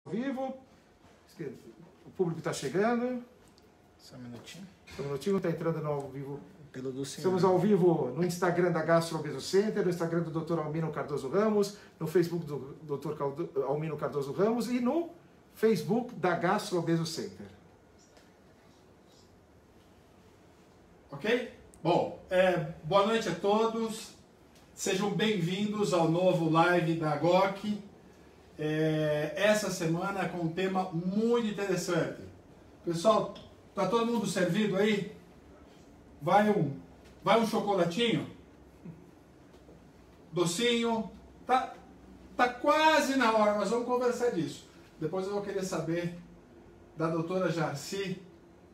Vivo, o público está chegando. Só um minutinho. Só um minutinho, está entrando no ao vivo. Pelo do senhor. Estamos ao vivo no Instagram da Gastro Obeso Center, no Instagram do Dr. Almino Cardoso Ramos, no Facebook do Dr. Almino Cardoso Ramos e no Facebook da Gastro Obeso Center. Ok? Bom, boa noite a todos. Sejam bem-vindos ao novo live da GOC. Essa semana com um tema muito interessante. Pessoal, tá todo mundo servido aí? Vai um chocolatinho? Docinho? Tá quase na hora, nós vamos conversar disso. Depois eu vou querer saber da doutora Jarci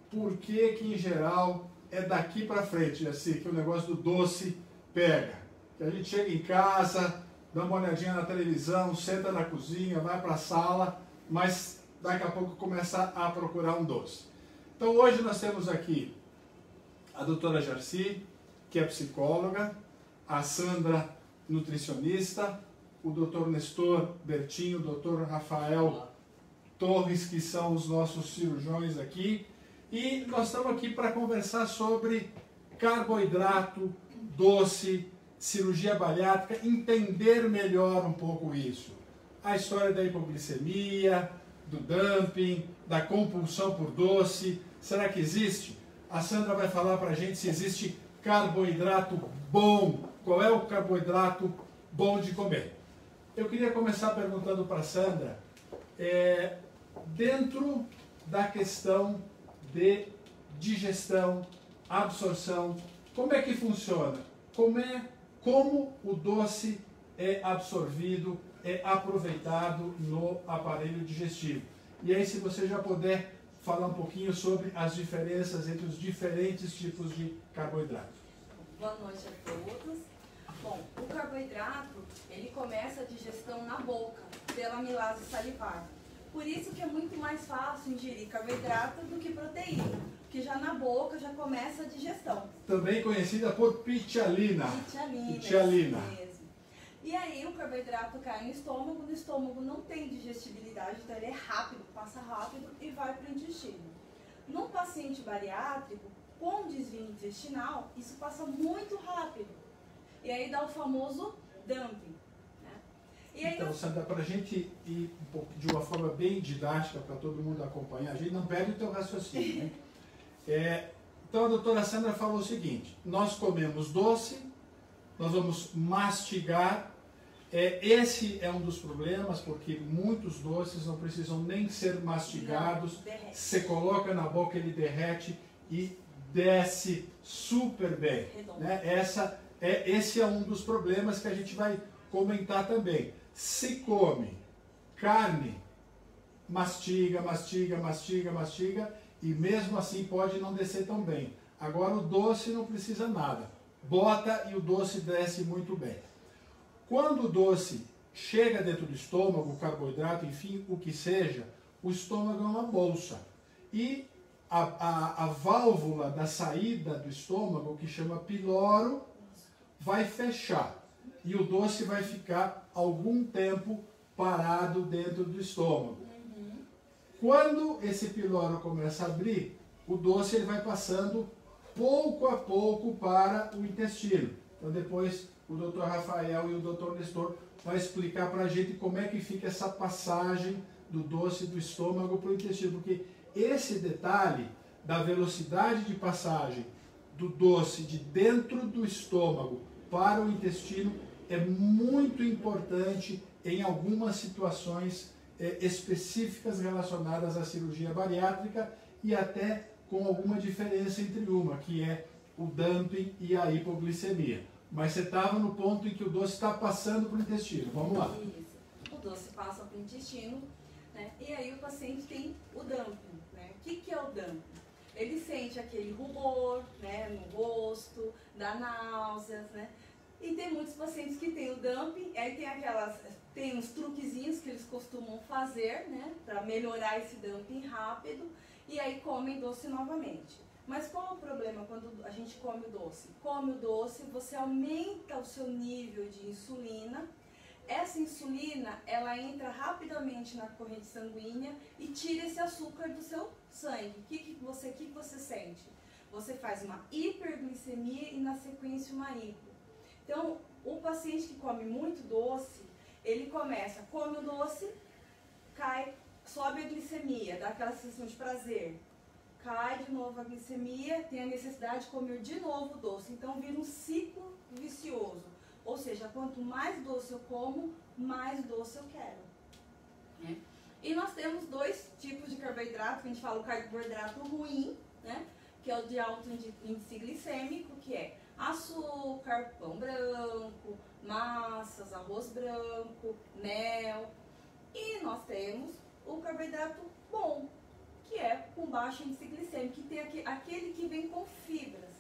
por que em geral é daqui para frente, Jarci, que o negócio do doce pega. Que a gente chega em casa, dá uma olhadinha na televisão, senta na cozinha, vai para a sala, mas daqui a pouco começa a procurar um doce. Então hoje nós temos aqui a doutora Jarci, que é psicóloga, a Sandra, nutricionista, o doutor Nestor Bertinho, o doutor Rafael Torres, que são os nossos cirurgiões aqui, e nós estamos aqui para conversar sobre carboidrato, doce, cirurgia bariátrica, entender melhor um pouco isso. A história da hipoglicemia, do dumping, da compulsão por doce, será que existe? A Sandra vai falar para a gente se existe carboidrato bom, qual é o carboidrato bom de comer. Eu queria começar perguntando para a Sandra, dentro da questão de digestão, absorção, como é que funciona? Como o doce é absorvido, é aproveitado no aparelho digestivo. E aí, se você já puder falar um pouquinho sobre as diferenças entre os diferentes tipos de carboidrato. Boa noite a todos. Bom, o carboidrato, ele começa a digestão na boca, pela amilase salivar. Por isso que é muito mais fácil ingerir carboidrato do que proteína, porque já na boca já começa a digestão. Também conhecida por pitialina. Pitialina. Mesmo. E aí o carboidrato cai no estômago não tem digestibilidade, então ele é rápido, passa rápido e vai para o intestino. No paciente bariátrico, com desvio intestinal, isso passa muito rápido. E aí dá o famoso dumping. E aí então, Sandra, para a gente ir um pouco, de uma forma bem didática, para todo mundo acompanhar, a gente não perde o teu raciocínio, né? Então, a doutora Sandra falou o seguinte, nós comemos doce, nós vamos mastigar, esse é um dos problemas, porque muitos doces não precisam nem ser mastigados, você coloca na boca, ele derrete e desce super bem, né? Esse é um dos problemas que a gente vai comentar também. Se come carne, mastiga, e mesmo assim pode não descer tão bem. Agora o doce não precisa nada. Bota e o doce desce muito bem. Quando o doce chega dentro do estômago, o carboidrato, enfim, o que seja, o estômago é uma bolsa. E a válvula da saída do estômago, que chama piloro, vai fechar. E o doce vai ficar algum tempo parado dentro do estômago. Quando esse piloro começa a abrir, o doce ele vai passando pouco a pouco para o intestino. Então depois o Dr. Rafael e o Dr. Nestor vão explicar para a gente como é que fica essa passagem do doce do estômago para o intestino. Porque esse detalhe da velocidade de passagem do doce de dentro do estômago para o intestino é muito importante em algumas situações específicas relacionadas à cirurgia bariátrica e até com alguma diferença entre uma, que é o dumping e a hipoglicemia. Mas você estava no ponto em que o doce está passando para o intestino. Vamos lá. Isso. O doce passa para o intestino, né? E aí o paciente tem o dumping. Né? O que é o dumping? Ele sente aquele rubor, né, no rosto, dá náuseas, né? E tem muitos pacientes que têm o dumping, aí tem uns truquezinhos que eles costumam fazer, né, para melhorar esse dumping rápido, e aí comem doce novamente. Mas qual é o problema quando a gente come o doce? Come o doce, você aumenta o seu nível de insulina, essa insulina, ela entra rapidamente na corrente sanguínea e tira esse açúcar do seu sangue. O que você sente? Você faz uma hiperglicemia e na sequência uma hipo. Então, o paciente que come muito doce, ele come o doce, cai, sobe a glicemia, dá aquela sensação de prazer. Cai de novo a glicemia, tem a necessidade de comer de novo doce. Então vira um ciclo vicioso. Ou seja, quanto mais doce eu como, mais doce eu quero. Né? E nós temos dois tipos de carboidrato, que a gente fala o carboidrato ruim, né? Que é o de alto índice glicêmico, que é açúcar, pão branco, massas, arroz branco, mel. E nós temos o carboidrato bom, que é com baixo índice glicêmico, que tem aquele que vem com fibras.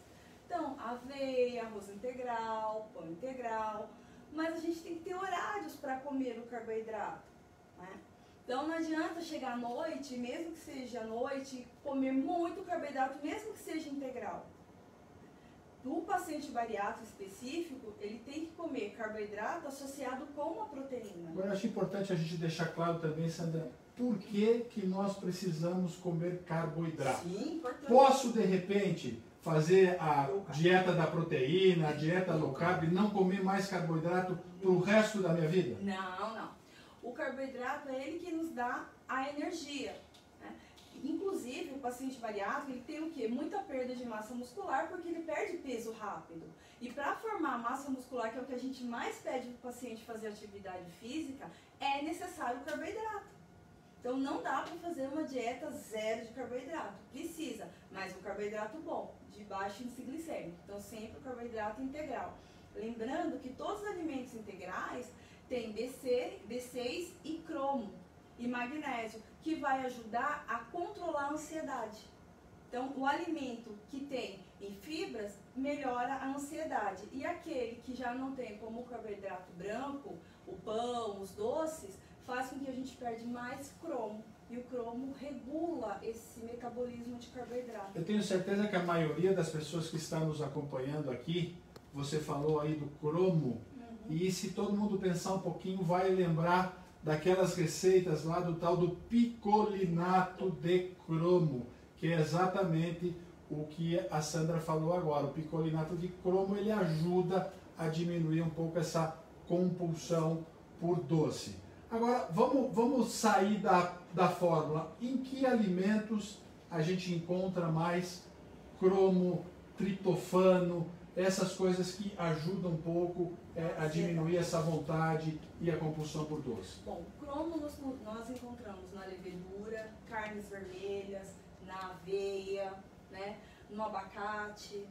Então, aveia, arroz integral, pão integral, mas a gente tem que ter horários para comer o carboidrato, né? Então não adianta chegar à noite, mesmo que seja à noite, comer muito carboidrato, mesmo que seja integral. O paciente bariátrico específico, ele tem que comer carboidrato associado com uma proteína. Agora, eu acho importante a gente deixar claro também, Sandra, por que nós precisamos comer carboidrato. Sim, importante. Posso, de repente, fazer a dieta da proteína, a dieta low carb, e não comer mais carboidrato para o resto da minha vida? Não, não. O carboidrato é ele que nos dá a energia. Né? Inclusive, o paciente bariátrico, ele tem o quê? Muita perda de massa muscular, porque ele perde peso rápido. E para formar massa muscular, que é o que a gente mais pede para o paciente fazer atividade física, é necessário o carboidrato. Então não dá para fazer uma dieta zero de carboidrato. Precisa, mas um carboidrato bom, de baixo índice glicêmico. Então sempre o carboidrato integral. Lembrando que todos os alimentos integrais têm B6 e cromo e magnésio, que vai ajudar a controlar a ansiedade. Então o alimento que tem em fibras melhora a ansiedade. E aquele que já não tem, como o carboidrato branco, o pão, os doces, faz com que a gente perde mais cromo. E o cromo regula esse metabolismo de carboidrato. Eu tenho certeza que a maioria das pessoas que estão nos acompanhando aqui, você falou aí do cromo, e se todo mundo pensar um pouquinho, vai lembrar daquelas receitas lá do tal do picolinato de cromo, que é exatamente o que a Sandra falou agora. O picolinato de cromo, ele ajuda a diminuir um pouco essa compulsão por doce. Agora, vamos sair da fórmula. Em que alimentos a gente encontra mais cromo, triptofano, essas coisas que ajudam um pouco a diminuir essa vontade e a compulsão por doce? Bom, cromo nós encontramos na levedura, carnes vermelhas, na aveia, né, no abacate.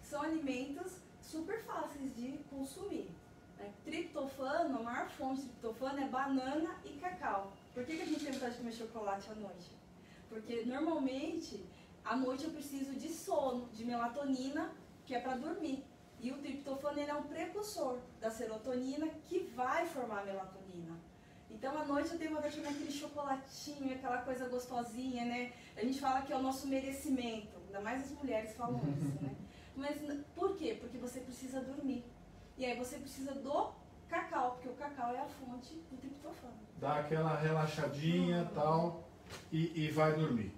São alimentos super fáceis de consumir. Triptofano, a maior fonte de triptofano é banana e cacau. Por que a gente tem vontade de comer chocolate à noite? Porque normalmente à noite eu preciso de sono, de melatonina, que é para dormir. E o triptofano, ele é um precursor da serotonina que vai formar a melatonina. Então à noite eu tenho vontade de comer aquele chocolatinho, aquela coisa gostosinha, né? A gente fala que é o nosso merecimento, ainda mais as mulheres falam isso, né? Mas por quê? Porque você precisa dormir. E aí você precisa do cacau, porque o cacau é a fonte do triptofano. Dá aquela relaxadinha tal, e vai dormir.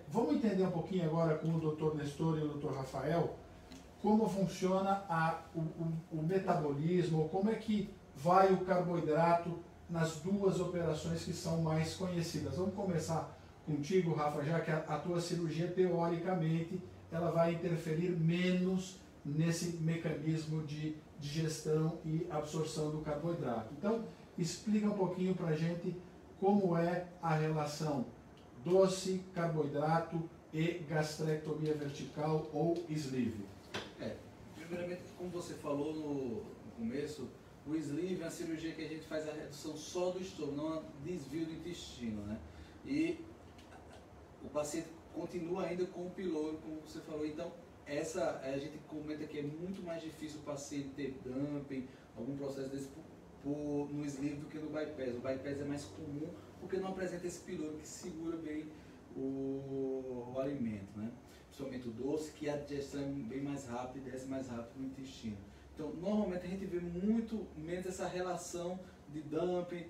Vamos entender um pouquinho agora com o Dr. Nestor e o Dr. Rafael como funciona o metabolismo, como é que vai o carboidrato nas duas operações que são mais conhecidas. Vamos começar contigo, Rafa, já que a tua cirurgia, teoricamente, ela vai interferir menos nesse mecanismo de digestão e absorção do carboidrato. Então, explica um pouquinho para a gente como é a relação doce, carboidrato e gastrectomia vertical ou sleeve. Primeiramente, como você falou no começo, o sleeve é uma cirurgia que a gente faz a redução só do estômago, não a desvio do intestino, né? E o paciente continua ainda com o pylori, como você falou. Então, a gente comenta que é muito mais difícil o paciente ter dumping, algum processo desse no sleeve do que no bypass. O bypass é mais comum porque não apresenta esse pylori que segura bem o alimento, né? Principalmente o doce, que a digestão é bem mais rápida e desce mais rápido no intestino. Então, normalmente a gente vê muito menos essa relação de dumping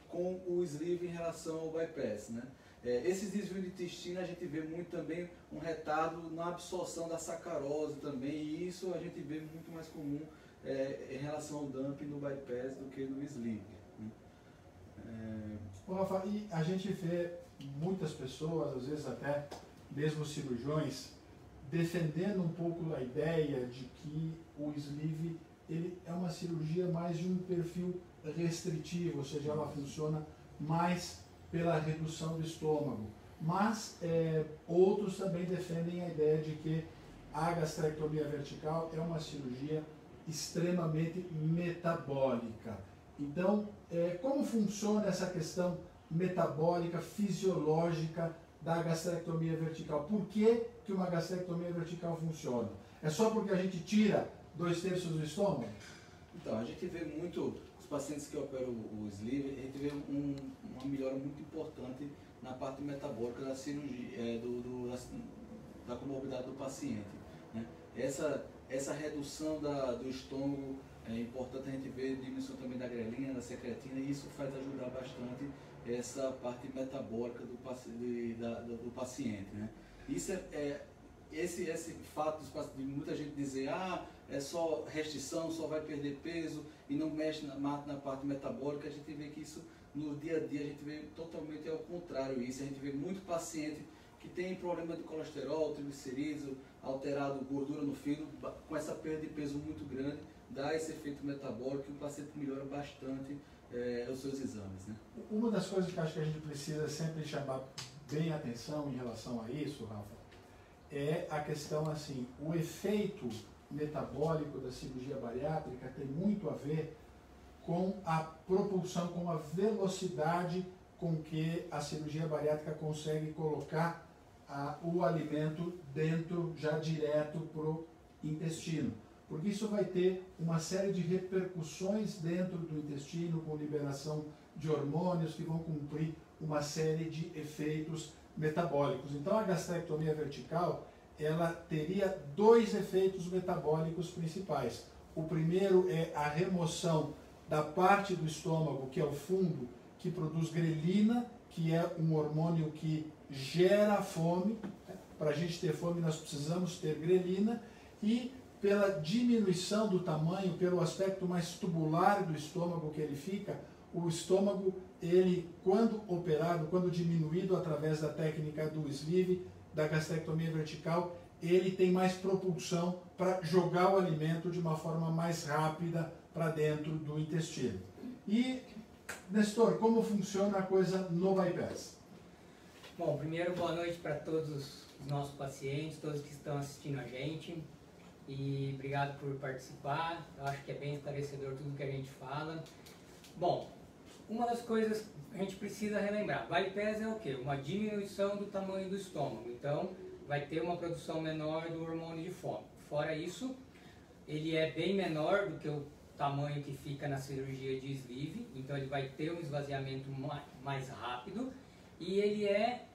com o sleeve em relação ao bypass, né? Esses desvios de intestino a gente vê muito também um retardo na absorção da sacarose também, e isso a gente vê muito mais comum em relação ao dumping no bypass do que no sleeve, né? Rafa, e a gente vê muitas pessoas, às vezes até mesmo cirurgiões, defendendo um pouco a ideia de que o sleeve ele é uma cirurgia mais de um perfil restritivo, ou seja, ela funciona mais pela redução do estômago. Mas outros também defendem a ideia de que a gastrectomia vertical é uma cirurgia extremamente metabólica. Então, como funciona essa questão metabólica, fisiológica da gastrectomia vertical? Por que uma gastrectomia vertical funciona? É só porque a gente tira 2/3 do estômago? Então, a gente vê muito, os pacientes que operam o sleeve, a gente vê uma melhora muito importante na parte metabólica da cirurgia, da comorbidade do paciente, né? Essa redução do estômago, é importante a gente ver diminuição também da grelina, da secretina, e isso faz ajudar bastante essa parte metabólica do paciente, né? Isso esse fato de muita gente dizer, é só restrição, só vai perder peso e não mexe na parte metabólica, a gente vê que isso no dia a dia a gente vê totalmente ao contrário isso. A gente vê muito paciente que tem problema de colesterol, triglicerídeos, alterado, gordura no fígado, com essa perda de peso muito grande, dá esse efeito metabólico e o paciente melhora bastante os seus exames, né? Uma das coisas que eu acho que a gente precisa sempre chamar bem atenção em relação a isso, Rafa, é a questão assim, o efeito metabólico da cirurgia bariátrica tem muito a ver com a propulsão, com a velocidade com que a cirurgia bariátrica consegue colocar o alimento dentro, já direto para o intestino. Porque isso vai ter uma série de repercussões dentro do intestino, com liberação de hormônios que vão cumprir uma série de efeitos metabólicos. Então a gastrectomia vertical, ela teria 2 efeitos metabólicos principais. O primeiro é a remoção da parte do estômago, que é o fundo, que produz grelina, que é um hormônio que gera fome. Para a gente ter fome, nós precisamos ter grelina, e pela diminuição do tamanho, pelo aspecto mais tubular do estômago que ele fica, o estômago, ele, quando operado, quando diminuído através da técnica do sleeve, da gastrectomia vertical, ele tem mais propulsão para jogar o alimento de uma forma mais rápida para dentro do intestino. E, Nestor, como funciona a coisa no bypass? Bom, primeiro, boa noite para todos os nossos pacientes, todos que estão assistindo a gente. E obrigado por participar. Eu acho que é bem esclarecedor tudo que a gente fala. Bom, uma das coisas que a gente precisa relembrar, bypass é o quê? Uma diminuição do tamanho do estômago. Então, vai ter uma produção menor do hormônio de fome. Fora isso, ele é bem menor do que o tamanho que fica na cirurgia de sleeve. Então, ele vai ter um esvaziamento mais rápido. E ele é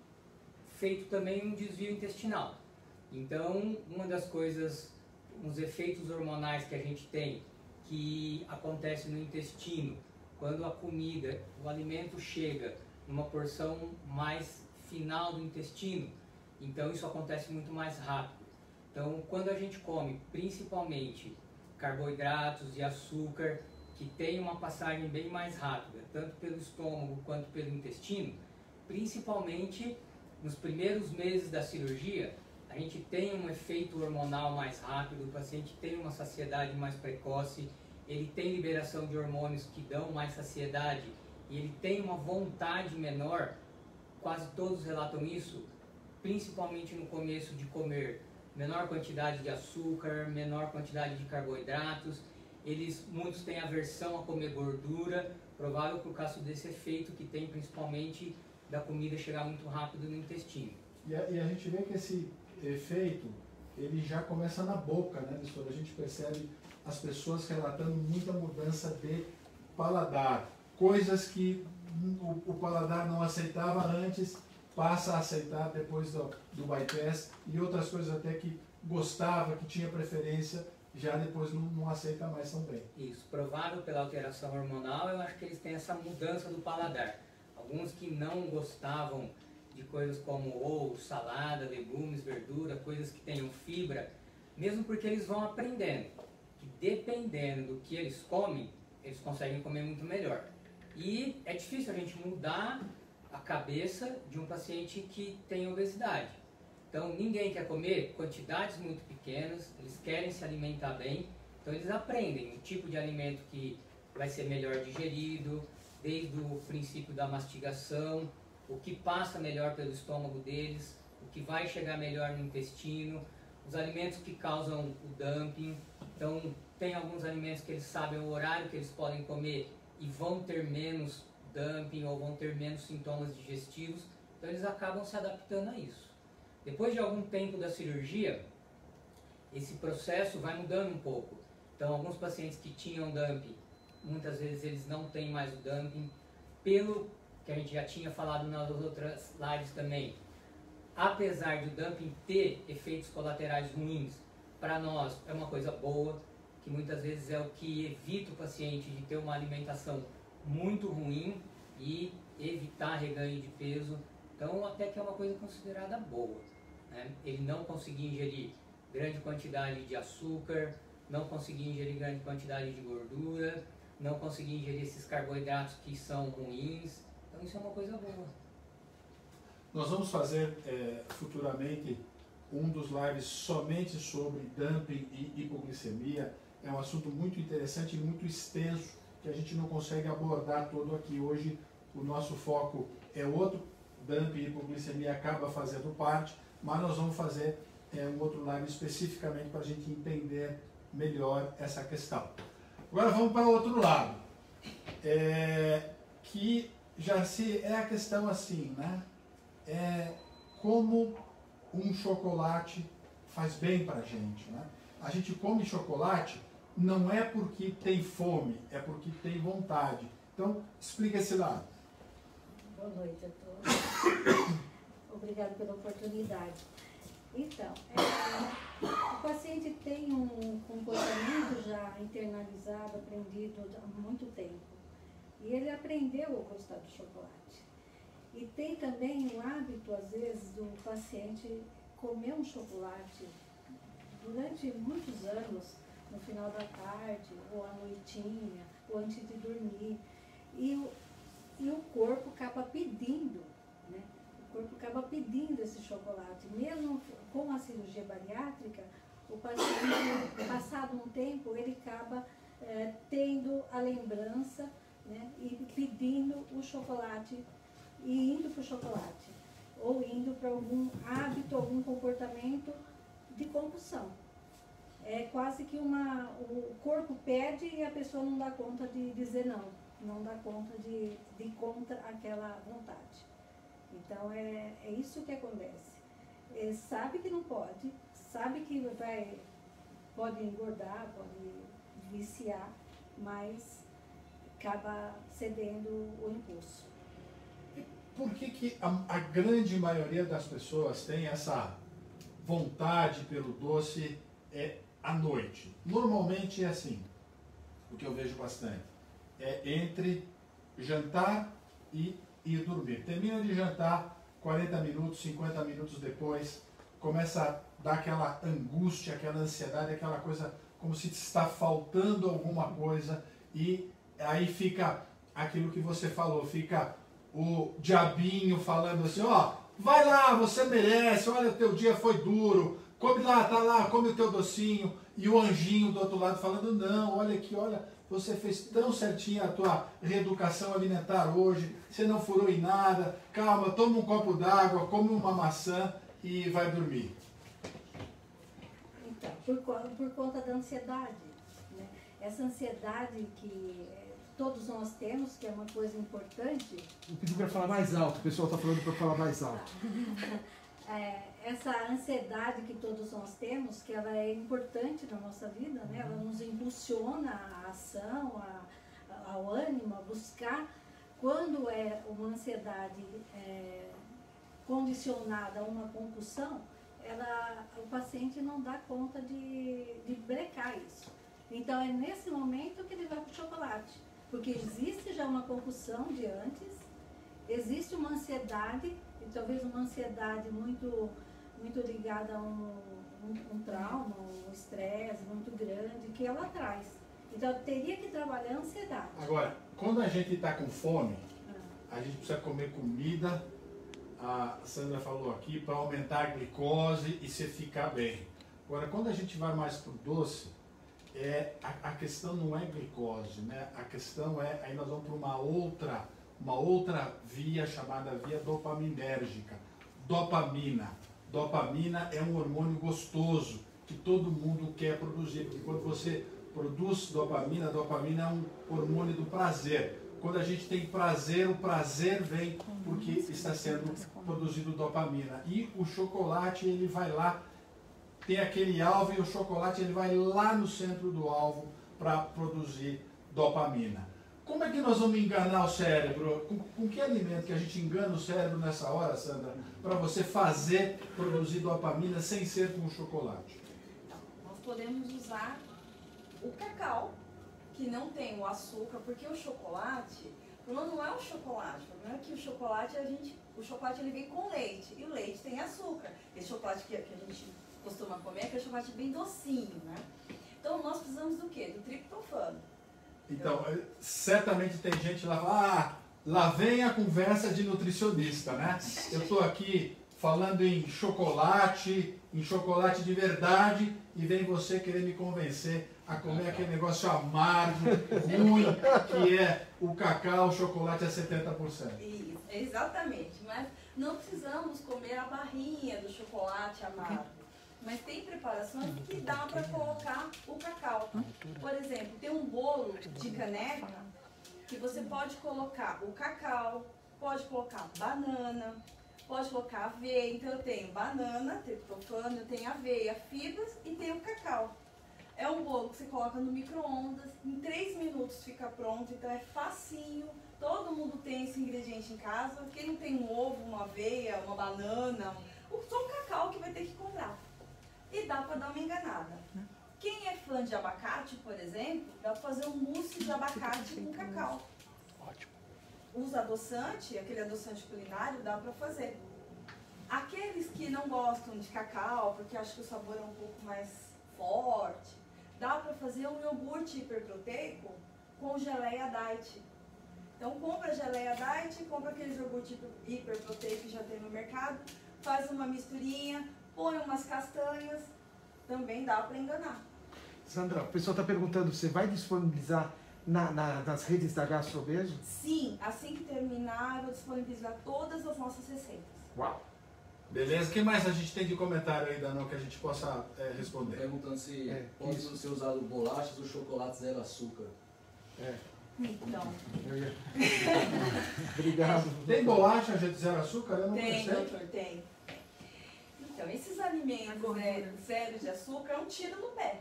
feito também um desvio intestinal. Então, uma das coisas, uns efeitos hormonais que a gente tem, que acontece no intestino, quando a comida, o alimento chega numa porção mais final do intestino, então isso acontece muito mais rápido. Então, quando a gente come principalmente carboidratos e açúcar, que tem uma passagem bem mais rápida, tanto pelo estômago quanto pelo intestino, principalmente nos primeiros meses da cirurgia, a gente tem um efeito hormonal mais rápido, o paciente tem uma saciedade mais precoce, ele tem liberação de hormônios que dão mais saciedade e ele tem uma vontade menor, quase todos relatam isso, principalmente no começo, de comer menor quantidade de açúcar, menor quantidade de carboidratos. Muitos têm aversão a comer gordura, provável por causa desse efeito que tem principalmente da comida chegar muito rápido no intestino. E a gente vê que esse efeito, ele já começa na boca, né, doutor? A gente percebe as pessoas relatando muita mudança de paladar. Coisas que o paladar não aceitava antes, passa a aceitar depois do bypass, e outras coisas até que gostava, que tinha preferência, já depois não aceita mais tão bem. Isso, provável pela alteração hormonal, eu acho que eles têm essa mudança do paladar. Alguns que não gostavam de coisas como ovo, salada, legumes, verdura, coisas que tenham fibra, mesmo porque eles vão aprendendo que dependendo do que eles comem, eles conseguem comer muito melhor. E é difícil a gente mudar a cabeça de um paciente que tem obesidade. Então ninguém quer comer quantidades muito pequenas, eles querem se alimentar bem, então eles aprendem o tipo de alimento que vai ser melhor digerido, desde o princípio da mastigação, o que passa melhor pelo estômago deles, o que vai chegar melhor no intestino, os alimentos que causam o dumping. Então tem alguns alimentos que eles sabem o horário que eles podem comer e vão ter menos dumping ou vão ter menos sintomas digestivos, então eles acabam se adaptando a isso. Depois de algum tempo da cirurgia, esse processo vai mudando um pouco. Então, alguns pacientes que tinham dumping, muitas vezes eles não têm mais o dumping, pelo que a gente já tinha falado nas outras lives também. Apesar de o dumping ter efeitos colaterais ruins, para nós é uma coisa boa, que muitas vezes é o que evita o paciente de ter uma alimentação muito ruim e evitar reganho de peso. Então, até que é uma coisa considerada boa. Ele não conseguir ingerir grande quantidade de açúcar, não conseguir ingerir grande quantidade de gordura, não conseguir ingerir esses carboidratos que são ruins. Então isso é uma coisa boa. Nós vamos fazer futuramente um dos lives somente sobre dumping e hipoglicemia. É um assunto muito interessante e muito extenso que a gente não consegue abordar todo aqui. Hoje o nosso foco é outro, dumping e hipoglicemia acaba fazendo parte, mas nós vamos fazer um outro live especificamente para a gente entender melhor essa questão. Agora vamos para o outro lado, que já é a questão assim, né? Como um chocolate faz bem para a gente, né? A gente come chocolate não é porque tem fome, é porque tem vontade. Então, explica esse lado. Boa noite a todos. Obrigada pela oportunidade. Então, o paciente tem um comportamento já internalizado, aprendido há muito tempo. E ele aprendeu a gostar do chocolate. E tem também o hábito, às vezes, do paciente comer um chocolate durante muitos anos, no final da tarde, ou à noitinha, ou antes de dormir. E o corpo acaba pedindo, né? O corpo acaba pedindo esse chocolate. Mesmo com a cirurgia bariátrica, o paciente, passado um tempo, ele acaba tendo a lembrança, né? E pedindo o chocolate, e indo para o chocolate, ou indo para algum hábito, algum comportamento de compulsão. É quase que o corpo pede e a pessoa não dá conta de dizer não dá conta de contra aquela vontade. Então é isso que acontece. Ele sabe que não pode, sabe que pode engordar, pode viciar, mas acaba cedendo o impulso. Por que a grande maioria das pessoas tem essa vontade pelo doce à noite? Normalmente é assim, o que eu vejo bastante, entre jantar e ir dormir. Termina de jantar, 40 minutos, 50 minutos depois, começa a dar aquela angústia, aquela ansiedade, aquela coisa como se está faltando alguma coisa, e aí fica aquilo que você falou, fica o diabinho falando assim, ó, vai lá, você merece, olha, o teu dia foi duro, come lá, tá lá, come o teu docinho, e o anjinho do outro lado falando, não, olha aqui, olha, você fez tão certinho a tua reeducação alimentar hoje, você não furou em nada, calma, toma um copo d'água, come uma maçã e vai dormir. Então, por conta da ansiedade, né? Essa ansiedade que todos nós temos, que é uma coisa importante. Eu pedi para falar mais alto, o pessoal está falando para falar mais alto. Essa ansiedade que todos nós temos, que ela é importante na nossa vida, né? Ela nos impulsiona à ação, ao ânimo, a buscar. Quando é uma ansiedade condicionada a uma compulsão, o paciente não dá conta de brecar isso. Então é nesse momento que ele vai para o chocolate, porque existe já uma compulsão de antes, existe uma ansiedade, e talvez uma ansiedade muito ligada a um trauma, um estresse muito grande que ela traz. Então teria que trabalhar a ansiedade. Agora, quando a gente está com fome, a gente precisa comer comida, a Sandra falou aqui, para aumentar a glicose e se ficar bem. Agora, quando a gente vai mais para o doce, a questão não é glicose, né? A questão aí nós vamos para uma outra via chamada via dopaminérgica. Dopamina. Dopamina é um hormônio gostoso que todo mundo quer produzir, porque quando você produz dopamina, a dopamina é um hormônio do prazer. Quando a gente tem prazer, o prazer vem porque está sendo produzido dopamina. E o chocolate, ele vai lá, tem aquele alvo e o chocolate ele vai lá no centro do alvo para produzir dopamina. Como é que nós vamos enganar o cérebro? Com que alimento que a gente engana o cérebro nessa hora, Sandra, para você produzir dopamina sem ser com o chocolate? Então, nós podemos usar o cacau, que não tem o açúcar, porque o chocolate, o problema não é o chocolate, o problema é que o chocolate ele vem com leite, e o leite tem açúcar. Esse chocolate que a gente costuma comer é aquele chocolate bem docinho, né? Então nós precisamos do quê? Do triptofano. Então, certamente tem gente lá, lá vem a conversa de nutricionista, né? Eu estou aqui falando em chocolate de verdade, e vem você querer me convencer a comer aquele negócio amargo, ruim, que é o cacau, o chocolate a 70%. Isso, exatamente. Mas não precisamos comer a barrinha do chocolate amargo. Mas tem preparações que dá para colocar o cacau. Por exemplo, tem um bolo de caneca que você pode colocar o cacau, pode colocar banana, pode colocar aveia. Então eu tenho banana, triptofano, eu tenho aveia, fibras e tenho cacau. É um bolo que você coloca no micro-ondas, em 3 minutos fica pronto, então é facinho. Todo mundo tem esse ingrediente em casa. Quem não tem um ovo, uma aveia, uma banana, só um cacau que vai ter que comprar. E dá para dar uma enganada. Quem é fã de abacate, por exemplo, dá para fazer um mousse de abacate com cacau. Ótimo. Usa adoçante, aquele adoçante culinário, dá para fazer. Aqueles que não gostam de cacau, porque acham que o sabor é um pouco mais forte, dá para fazer um iogurte hiperproteico com geleia diet. Então compra a geleia diet, compra aqueles iogurte hiperproteico que já tem no mercado, faz uma misturinha, põe umas castanhas, também dá para enganar. Sandra, o pessoal está perguntando, você vai disponibilizar nas redes da GastroBeso? Sim, assim que terminar, eu vou disponibilizar todas as nossas receitas. Uau! Beleza? O que mais a gente tem de comentário aí, Danão, que a gente possa responder? Perguntando se pode ser usado bolachas ou chocolate zero açúcar. Então, Obrigado. Tem bolacha de zero açúcar? Eu não tem, sei. doutor, tem. Então, esses alimentos zero de açúcar é um tiro no pé.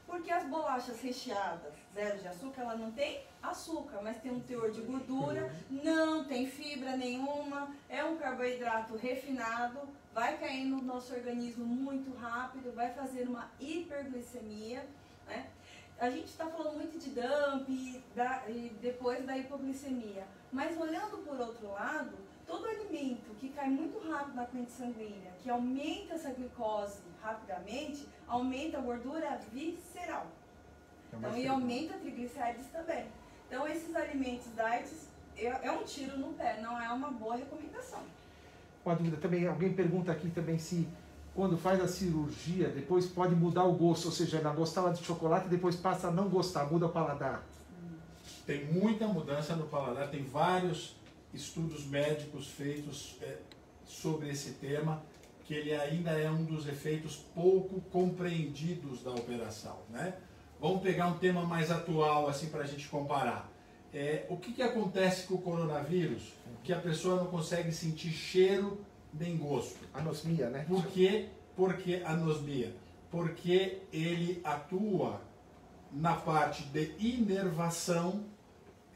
Porque as bolachas recheadas zero de açúcar, ela não tem açúcar, mas tem um teor de gordura, não tem fibra nenhuma, é um carboidrato refinado, vai cair no nosso organismo muito rápido, vai fazer uma hiperglicemia, né? A gente está falando muito de dump e depois da hipoglicemia, mas olhando por outro lado, todo alimento que cai muito rápido na corrente sanguínea, que aumenta essa glicose rapidamente, aumenta a gordura visceral. Então, e aumenta a triglicérides também. Então, esses alimentos diets é um tiro no pé, não é uma boa recomendação. Uma dúvida também, alguém pergunta aqui também se quando faz a cirurgia, depois pode mudar o gosto, ou seja, ela gostava de chocolate e depois passa a não gostar, muda o paladar. Tem muita mudança no paladar, tem vários estudos médicos feitos sobre esse tema, que ele ainda é um dos efeitos pouco compreendidos da operação, né? Vamos pegar um tema mais atual assim para a gente comparar. O que acontece com o coronavírus? Que a pessoa não consegue sentir cheiro nem gosto. Anosmia, né? Por quê? Porque anosmia. Porque ele atua na parte de inervação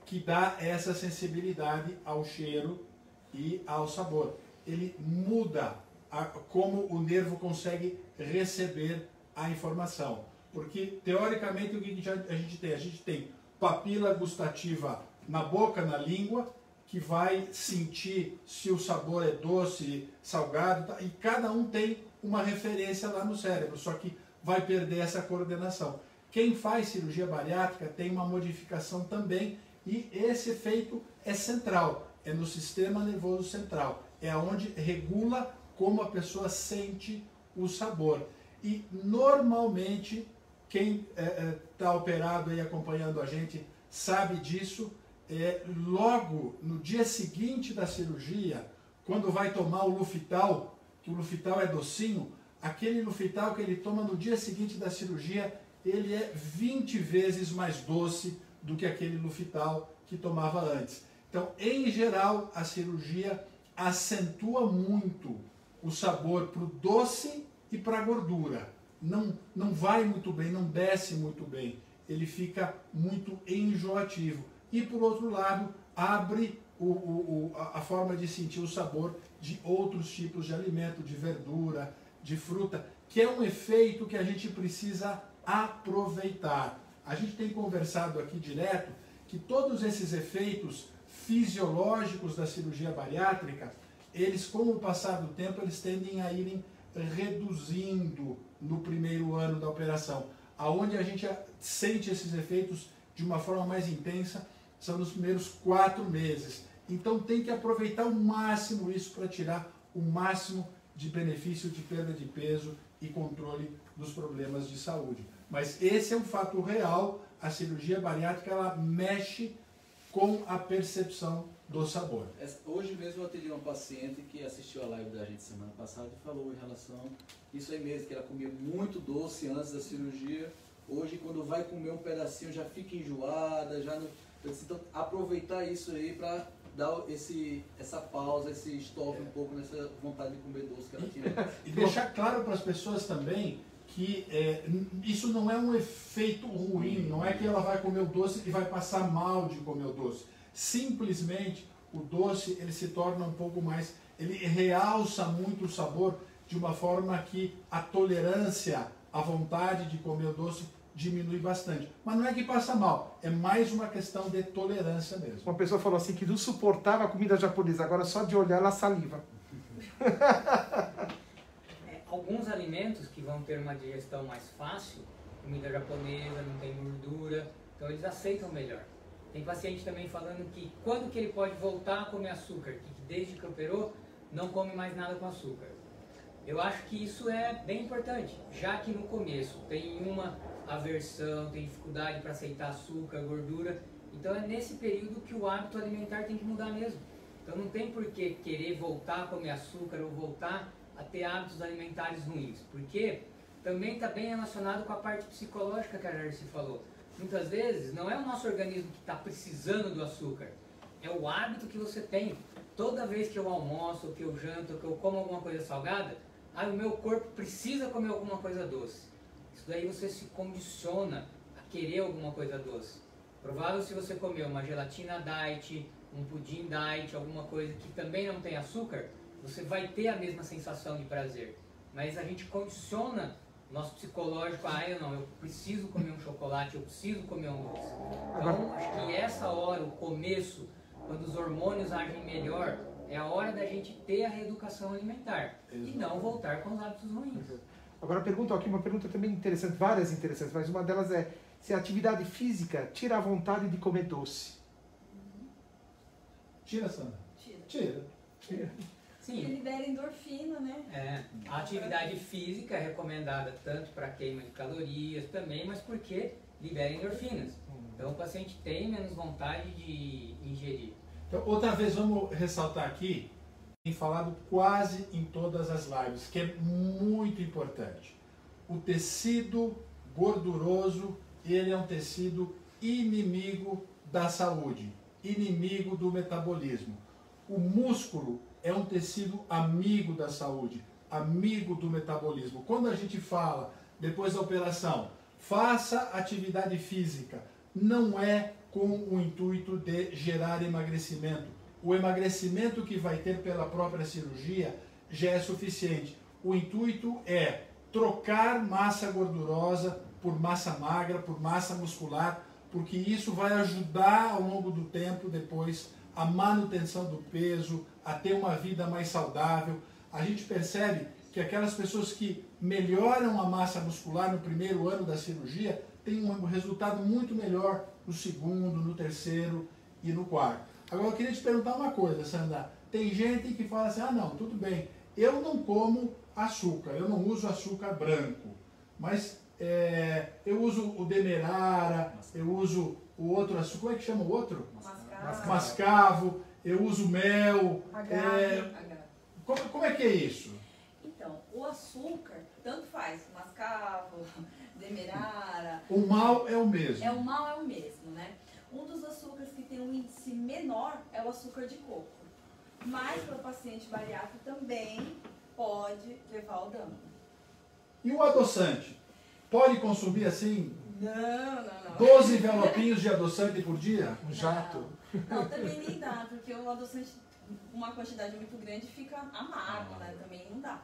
que dá essa sensibilidade ao cheiro e ao sabor. Ele muda como o nervo consegue receber a informação. Porque, teoricamente, o que a gente tem? A gente tem papila gustativa na boca, na língua, que vai sentir se o sabor é doce, salgado, e cada um tem uma referência lá no cérebro, só que vai perder essa coordenação. Quem faz cirurgia bariátrica tem uma modificação também, e esse efeito é central, é no sistema nervoso central, é onde regula como a pessoa sente o sabor. E normalmente, quem está operado e acompanhando a gente sabe disso, logo no dia seguinte da cirurgia, quando vai tomar o Lufital, que o Lufital é docinho, aquele Lufital que ele toma no dia seguinte da cirurgia, ele é 20 vezes mais doce do que aquele Lufital que tomava antes. Então, em geral, a cirurgia acentua muito o sabor para o doce e para a gordura. Não vai muito bem, não desce muito bem. Ele fica muito enjoativo. E, por outro lado, abre a forma de sentir o sabor de outros tipos de alimento, de verdura, de fruta, que é um efeito que a gente precisa aproveitar. A gente tem conversado aqui direto que todos esses efeitos fisiológicos da cirurgia bariátrica, eles, com o passar do tempo, eles tendem a irem reduzindo no primeiro ano da operação. Aonde a gente sente esses efeitos de uma forma mais intensa são nos primeiros 4 meses. Então tem que aproveitar ao máximo isso para tirar o máximo de benefício de perda de peso e controle dos problemas de saúde. Mas esse é um fato real, a cirurgia bariátrica ela mexe com a percepção do sabor. Hoje mesmo eu atendi uma paciente que assistiu a live da gente semana passada e falou em relação a isso aí mesmo, que ela comia muito doce antes da cirurgia. Hoje, quando vai comer um pedacinho, já fica enjoada, já não... Então, aproveitar isso aí para dar essa pausa, esse stop um pouco nessa vontade de comer doce que ela tinha. E deixar claro para as pessoas também que isso não é um efeito ruim, não é que ela vai comer o doce e vai passar mal de comer o doce. Simplesmente o doce ele se torna um pouco mais, ele realça muito o sabor de uma forma que a tolerância, a vontade de comer o doce diminui bastante. Mas não é que passa mal, é mais uma questão de tolerância mesmo. Uma pessoa falou assim que não suportava a comida japonesa, agora só de olhar ela saliva. Alguns alimentos que vão ter uma digestão mais fácil, comida japonesa, não tem gordura, então eles aceitam melhor. Tem paciente também falando que quando que ele pode voltar a comer açúcar, que desde que operou não come mais nada com açúcar. Eu acho que isso é bem importante, já que no começo tem uma aversão, tem dificuldade para aceitar açúcar, gordura, então é nesse período que o hábito alimentar tem que mudar mesmo. Então não tem por que querer voltar a comer açúcar ou voltar a ter hábitos alimentares ruins, porque também está bem relacionado com a parte psicológica que a Jarcy falou. Muitas vezes não é o nosso organismo que está precisando do açúcar, é o hábito que você tem. Toda vez que eu almoço, ou que eu janto, ou que eu como alguma coisa salgada, o meu corpo precisa comer alguma coisa doce. Isso daí você se condiciona a querer alguma coisa doce. Provável se você comer uma gelatina diet, um pudim diet, alguma coisa que também não tem açúcar, você vai ter a mesma sensação de prazer. Mas a gente condiciona o nosso psicológico eu preciso comer um chocolate, eu preciso comer um doce. Então, acho que essa hora, o começo, quando os hormônios agem melhor, é a hora da gente ter a reeducação alimentar. Exato. E não voltar com os hábitos ruins. Agora pergunto aqui, uma pergunta também interessante, várias interessantes, mas uma delas é se a atividade física tira a vontade de comer doce. Tira, Sandra? Tira. Sim. Que libera endorfina, né? A atividade física é recomendada tanto para queima de calorias também, mas porque libera endorfinas. Então o paciente tem menos vontade de ingerir. Então, outra vez vamos ressaltar aqui, tem falado quase em todas as lives, que é muito importante. O tecido gorduroso, ele é um tecido inimigo da saúde, inimigo do metabolismo. O músculo é um tecido amigo da saúde, amigo do metabolismo. Quando a gente fala, depois da operação, faça atividade física, não é com o intuito de gerar emagrecimento. O emagrecimento que vai ter pela própria cirurgia já é suficiente. O intuito é trocar massa gordurosa por massa magra, por massa muscular, porque isso vai ajudar ao longo do tempo depois a manutenção do peso, a ter uma vida mais saudável. A gente percebe que aquelas pessoas que melhoram a massa muscular no primeiro ano da cirurgia têm um resultado muito melhor no segundo, no terceiro e no quarto. Agora eu queria te perguntar uma coisa, Sandra. Tem gente que fala assim, ah não, tudo bem, eu não como açúcar, eu não uso açúcar branco, mas eu uso o demerara, eu uso o outro açúcar, como é que chama o outro? Mascavo, eu uso mel. Como é que é isso? Então, o açúcar, tanto faz, mascavo, demerara. O mal é o mesmo. O mal é o mesmo, né? Um dos açúcares que tem um índice menor é o açúcar de coco. Mas para o paciente bariátrico também pode levar ao dano. E o adoçante? Pode consumir assim? Não. 12 envelopinhos de adoçante por dia? Um jato. Não, também nem dá, porque o adoçante, uma quantidade muito grande, fica amargo, né? Também não dá.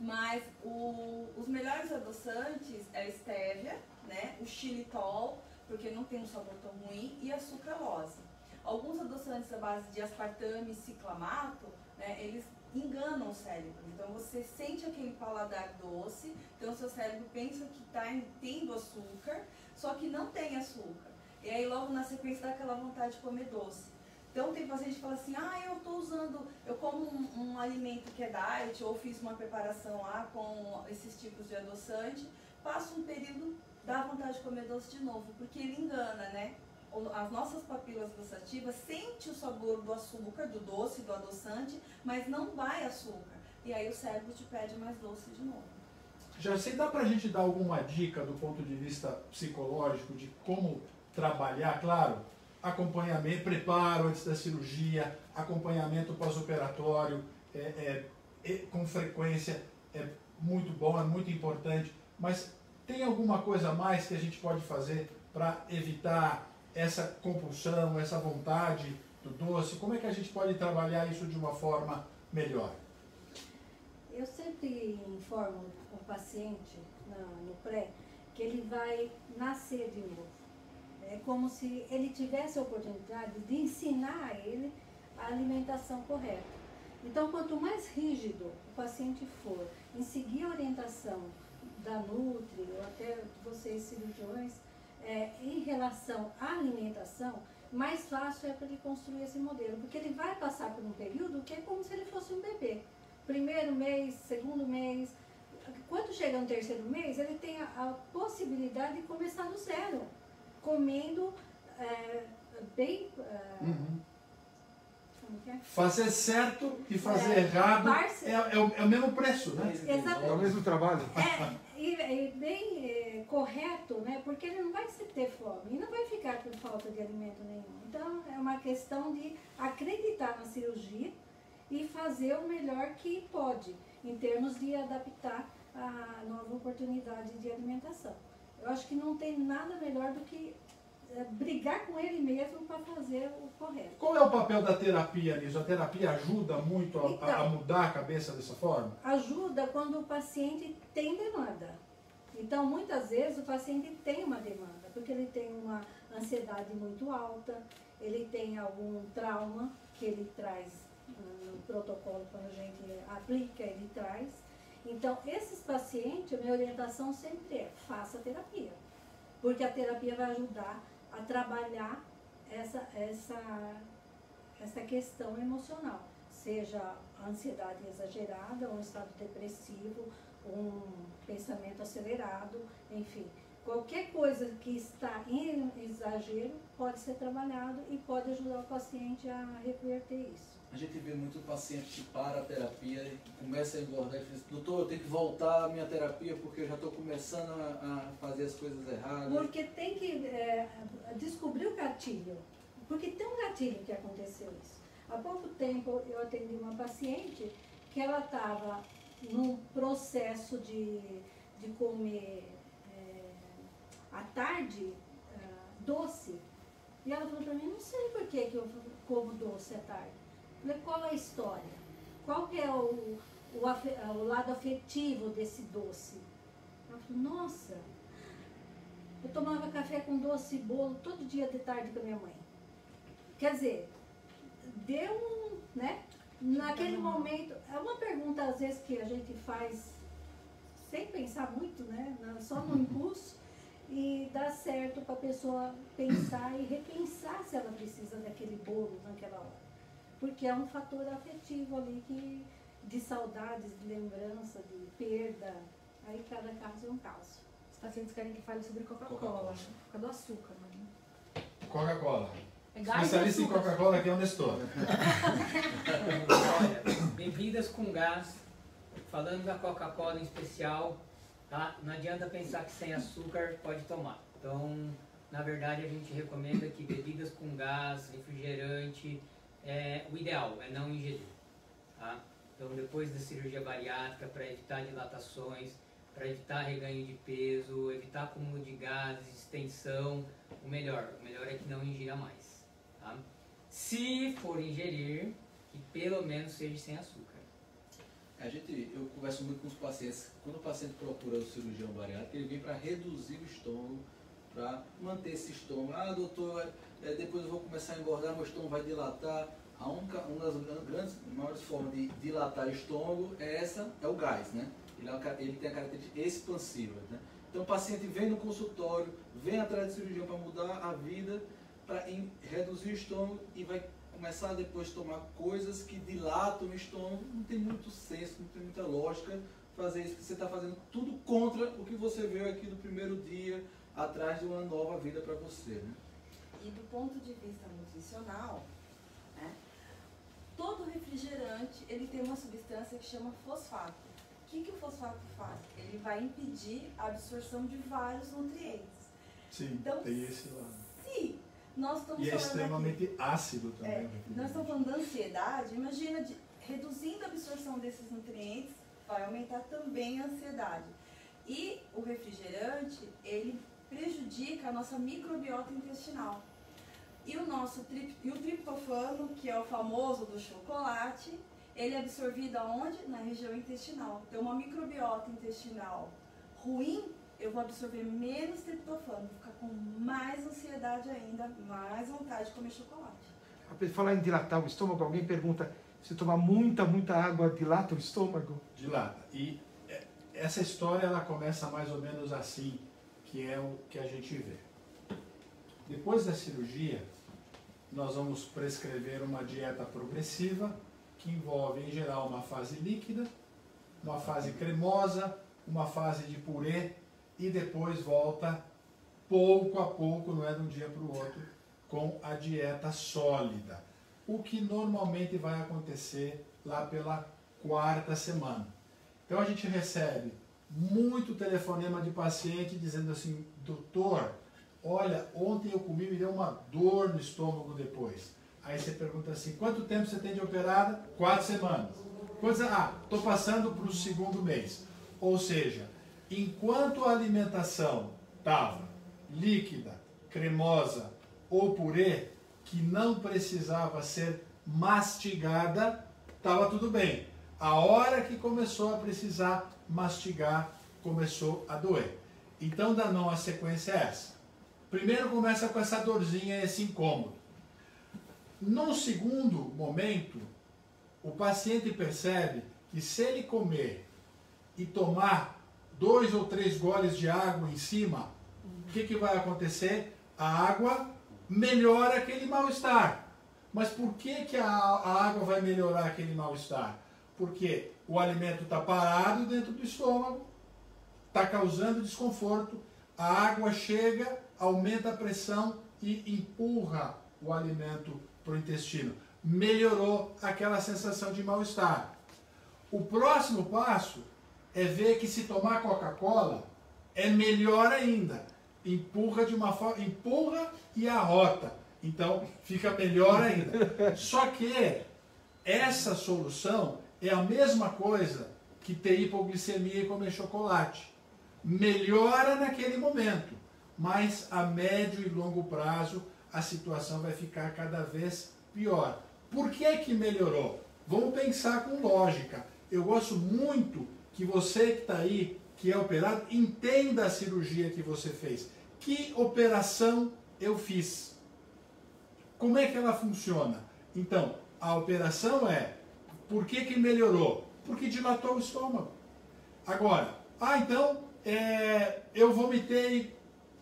Mas os melhores adoçantes é a estévia, né? O xilitol, porque não tem um sabor tão ruim, e a sucralose. Alguns adoçantes à base de aspartame e ciclamato, né, eles enganam o cérebro. Então você sente aquele paladar doce, então o seu cérebro pensa que está tendo açúcar, só que não tem açúcar. E aí logo na sequência dá aquela vontade de comer doce. Então tem paciente que fala assim, eu como um alimento que é diet, ou fiz uma preparação lá com esses tipos de adoçante, passo um período, dá vontade de comer doce de novo, porque ele engana, né? As nossas papilas gustativas sentem o sabor do açúcar, do doce, do adoçante, mas não vai açúcar. E aí o cérebro te pede mais doce de novo. Já sei, dá pra gente dar alguma dica do ponto de vista psicológico de como trabalhar, claro, acompanhamento, preparo antes da cirurgia, acompanhamento pós-operatório, com frequência, é muito bom, é muito importante, mas tem alguma coisa a mais que a gente pode fazer para evitar essa compulsão, essa vontade do doce? Como é que a gente pode trabalhar isso de uma forma melhor? Eu sempre informo o paciente no pré que ele vai nascer de novo. É como se ele tivesse a oportunidade de ensinar a ele a alimentação correta. Então, quanto mais rígido o paciente for em seguir a orientação da Nutri ou até de vocês cirurgiões, em relação à alimentação, mais fácil é para ele construir esse modelo, porque ele vai passar por um período que é como se ele fosse um bebê. Primeiro mês, segundo mês, quando chega no terceiro mês, ele tem a possibilidade de começar do zero, comendo bem... Como que é? Fazer certo e fazer errado é o mesmo preço, né? Exatamente. É o mesmo trabalho. E bem correto, né? Porque ele não vai ter fome e não vai ficar com falta de alimento nenhum. Então, é uma questão de acreditar na cirurgia e fazer o melhor que pode, em termos de adaptar a nova oportunidade de alimentação. Eu acho que não tem nada melhor do que brigar com ele mesmo para fazer o correto. Qual é o papel da terapia nisso? A terapia ajuda muito a mudar a cabeça dessa forma? Ajuda quando o paciente tem demanda. Então, muitas vezes o paciente tem uma demanda, porque ele tem uma ansiedade muito alta, ele tem algum trauma que ele traz no protocolo, quando a gente aplica, ele traz. Então, esses pacientes, a minha orientação sempre é, faça terapia, porque a terapia vai ajudar a trabalhar essa questão emocional, seja a ansiedade exagerada, um estado depressivo, um pensamento acelerado, enfim. Qualquer coisa que está em exagero pode ser trabalhado e pode ajudar o paciente a reverter isso. A gente vê muito paciente que para a terapia e começa a engordar e diz, doutor, eu tenho que voltar à minha terapia porque eu já estou começando a fazer as coisas erradas. Porque tem que descobrir o gatilho. Porque tem um gatilho que aconteceu isso. Há pouco tempo eu atendi uma paciente que ela estava num processo de comer à tarde doce. E ela falou para mim, não sei por que eu como doce à tarde. Eu falei, qual é a história? Qual que é o lado afetivo desse doce. Ela falou, nossa, eu tomava café com doce e bolo todo dia de tarde com a minha mãe. Quer dizer, deu um, né? Naquele momento, é uma pergunta às vezes que a gente faz sem pensar muito, né? Só no impulso, e dá certo para a pessoa pensar e repensar se ela precisa daquele bolo naquela hora. Porque é um fator afetivo ali de saudades, de lembrança, de perda. Aí cada caso é um caso. Os pacientes querem que fale sobre Coca-Cola, por causa do açúcar. Né? Coca-Cola. É gás e Especialista em açúcar. Coca-Cola aqui é o Nestor. Olha, bebidas com gás, falando da Coca-Cola em especial, tá? Não adianta pensar que sem açúcar pode tomar. Então, na verdade, a gente recomenda que bebidas com gás, refrigerante, o ideal é não ingerir. Tá? Então, depois da cirurgia bariátrica, para evitar dilatações, para evitar reganho de peso, evitar acúmulo de gases, extensão, o melhor é que não ingira mais. Tá? Se for ingerir, que pelo menos seja sem açúcar. Eu converso muito com os pacientes, quando o paciente procura o cirurgião bariátrico, ele vem para reduzir o estômago, para manter esse estômago. Ah, doutor, depois eu vou começar a engordar, meu estômago vai dilatar. Uma das maiores formas de dilatar o estômago é o gás, né? Ele tem a característica expansiva, né? Então o paciente vem no consultório, vem atrás do cirurgião para mudar a vida, para reduzir o estômago e vai começar depois a tomar coisas que dilatam o estômago. Não tem muito senso, não tem muita lógica fazer isso, porque você está fazendo tudo contra o que você veio aqui no primeiro dia, atrás de uma nova vida para você, né? E do ponto de vista nutricional, né, todo refrigerante ele tem uma substância que chama fosfato. O que o fosfato faz? Ele vai impedir a absorção de vários nutrientes. Sim, então, tem esse lado. Se nós estamos E é falando extremamente aqui, ácido também. nós estamos falando da ansiedade, imagina reduzindo a absorção desses nutrientes, vai aumentar também a ansiedade. E o refrigerante, ele prejudica a nossa microbiota intestinal. E o triptofano, que é o famoso do chocolate, ele é absorvido aonde? Na região intestinal. Então, uma microbiota intestinal ruim, eu vou absorver menos triptofano, vou ficar com mais ansiedade ainda, mais vontade de comer chocolate. Para falar em dilatar o estômago, alguém pergunta se tomar muita água dilata o estômago? Dilata. E essa história ela começa mais ou menos assim, que é o que a gente vê. Depois da cirurgia, nós vamos prescrever uma dieta progressiva que envolve, em geral, uma fase líquida, uma fase cremosa, uma fase de purê e depois volta pouco a pouco, não é de um dia para o outro, com a dieta sólida. O que normalmente vai acontecer lá pela 4ª semana. Então a gente recebe muito telefonema de paciente dizendo assim, doutor, olha, ontem eu comi e me deu uma dor no estômago depois. Aí você pergunta assim, quanto tempo você tem de operada? 4 semanas. Estou passando para o 2º mês. Ou seja, enquanto a alimentação estava líquida, cremosa ou purê, que não precisava ser mastigada, estava tudo bem. A hora que começou a precisar mastigar, começou a doer. Então, Danone, a sequência é essa. Primeiro começa com essa dorzinha, esse incômodo. Num segundo momento, o paciente percebe que se ele comer e tomar 2 ou 3 goles de água em cima, o que vai acontecer? A água melhora aquele mal-estar. Mas por que a água vai melhorar aquele mal-estar? Porque o alimento está parado dentro do estômago, está causando desconforto, a água chega, aumenta a pressão e empurra o alimento para o intestino. Melhorou aquela sensação de mal-estar. O próximo passo é ver que se tomar Coca-Cola é melhor ainda. Empurra e arrota. Então fica melhor ainda. Só que essa solução é a mesma coisa que ter hipoglicemia e comer chocolate. Melhora naquele momento, mas a médio e longo prazo a situação vai ficar cada vez pior. Por que melhorou? Vamos pensar com lógica. Eu gosto muito que você que está aí, que é operado, entenda a cirurgia que você fez. Que operação eu fiz? Como é que ela funciona? Então, a operação é, por que melhorou? Porque dilatou o estômago. Agora, então, eu vomitei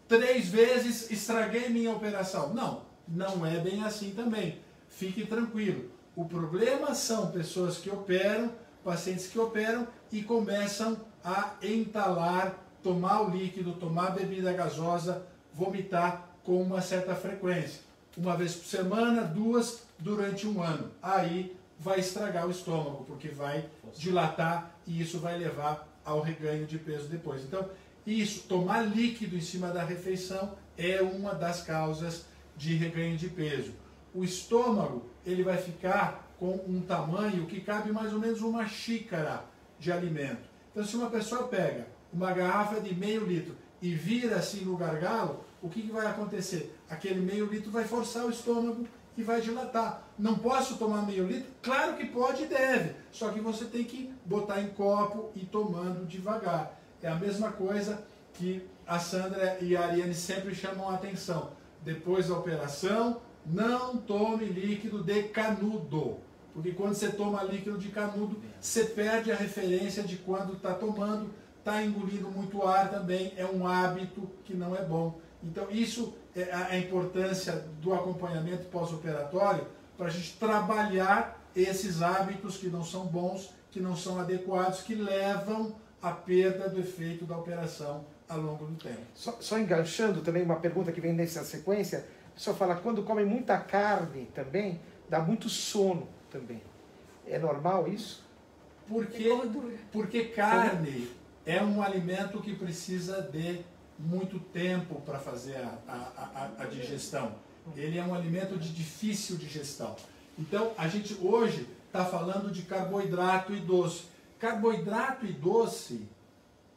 3 vezes, estraguei minha operação. Não, não é bem assim também. Fique tranquilo. O problema são pessoas que operam, pacientes que operam e começam a entalar, tomar o líquido, tomar bebida gasosa, vomitar com uma certa frequência. 1 vez por semana, 2 durante 1 ano. Aí vai estragar o estômago, porque vai dilatar e isso vai levar ao reganho de peso depois. Então, isso, tomar líquido em cima da refeição é uma das causas de reganho de peso. O estômago, ele vai ficar com um tamanho que cabe mais ou menos uma xícara de alimento. Então, se uma pessoa pega uma garrafa de meio litro e vira assim no gargalo, o que vai acontecer? Aquele meio litro vai forçar o estômago e vai dilatar. Não posso tomar meio litro? Claro que pode e deve, só que você tem que botar em copo e ir tomando devagar. É a mesma coisa que a Sandra e a Ariane sempre chamam a atenção. Depois da operação, não tome líquido de canudo. Porque quando você toma líquido de canudo, você perde a referência de quando está tomando, está engolindo muito ar também, é um hábito que não é bom. Então isso é a importância do acompanhamento pós-operatório para a gente trabalhar esses hábitos que não são bons, que não são adequados, que levam à perda do efeito da operação ao longo do tempo. Só enganchando também uma pergunta que vem nessa sequência, a pessoa fala, quando come muita carne também, dá muito sono também. É normal isso? Porque carne é um alimento que precisa de muito tempo para fazer a digestão. Ele é um alimento de difícil digestão. Então, a gente hoje está falando de carboidrato e doce. Carboidrato e doce,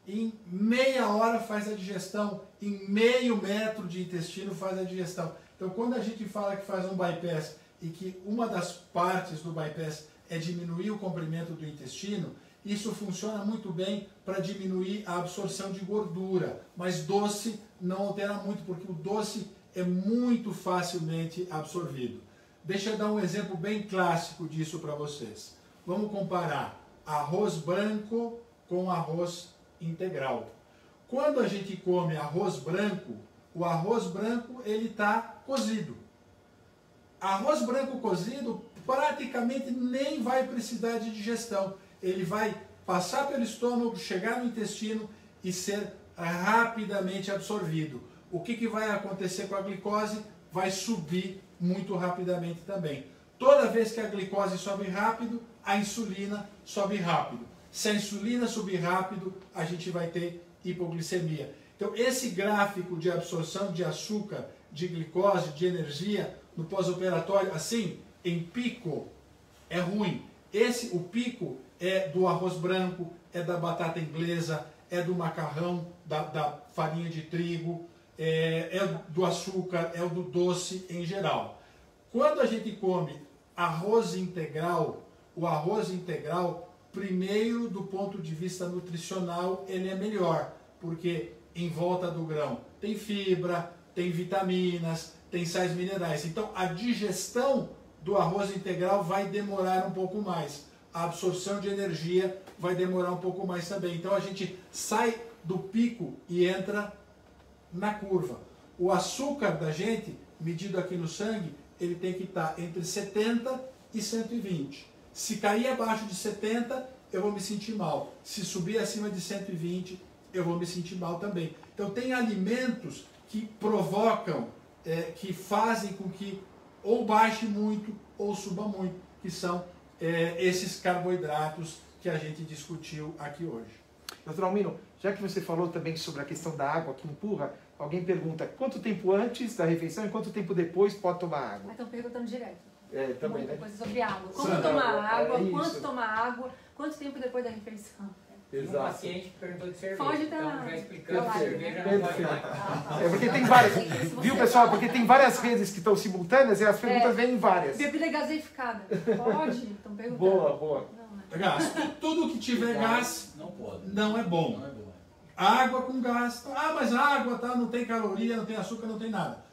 em meia hora faz a digestão, em meio metro de intestino faz a digestão. Então, quando a gente fala que faz um bypass e que uma das partes do bypass é diminuir o comprimento do intestino, isso funciona muito bem para diminuir a absorção de gordura. Mas doce não altera muito, porque o doce é muito facilmente absorvido. Deixa eu dar um exemplo bem clássico disso para vocês. Vamos comparar arroz branco com arroz integral. Quando a gente come arroz branco, o arroz branco ele está cozido. Arroz branco cozido praticamente nem vai precisar de digestão. Ele vai passar pelo estômago, chegar no intestino e ser rapidamente absorvido. O que vai acontecer com a glicose? Vai subir muito rapidamente também. Toda vez que a glicose sobe rápido, a insulina sobe rápido. Se a insulina subir rápido, a gente vai ter hipoglicemia. Então, esse gráfico de absorção de açúcar, de glicose, de energia no pós-operatório, assim, em pico, é ruim. O pico é do arroz branco, é da batata inglesa, é do macarrão, da farinha de trigo, é do açúcar, é do doce em geral. Quando a gente come arroz integral, o arroz integral, primeiro do ponto de vista nutricional, ele é melhor, porque em volta do grão tem fibra, tem vitaminas, tem sais minerais. Então a digestão do arroz integral vai demorar um pouco mais. A absorção de energia vai demorar um pouco mais também. Então a gente sai do pico e entra na curva. O açúcar da gente, medido aqui no sangue, ele tem que estar entre 70 e 120. Se cair abaixo de 70, eu vou me sentir mal. Se subir acima de 120, eu vou me sentir mal também. Então tem alimentos que provocam, que fazem com que ou baixe muito ou suba muito, que são esses carboidratos que a gente discutiu aqui hoje. Doutor Almino, já que você falou também sobre a questão da água que empurra, alguém pergunta quanto tempo antes da refeição e quanto tempo depois pode tomar água? Estão perguntando direto. Também, Muita né? coisa sobre água. Como Sandra, tomar água, isso. quanto tomar água, quanto tempo depois da refeição. Um paciente perguntou de cerveja, Foge então da- já explicando, da live, cerveja né? não pode mais. É porque tem várias, viu pessoal? Porque tem várias redes que estão simultâneas e as perguntas vêm em várias. Bebida gaseificada. Pode? Estão perguntando. Boa, boa. Não, né? Gás. Tudo que tiver gás Não pode. não é bom. Não é bom. Água com gás. Ah, mas a água tá, não tem caloria, não tem açúcar, não tem nada.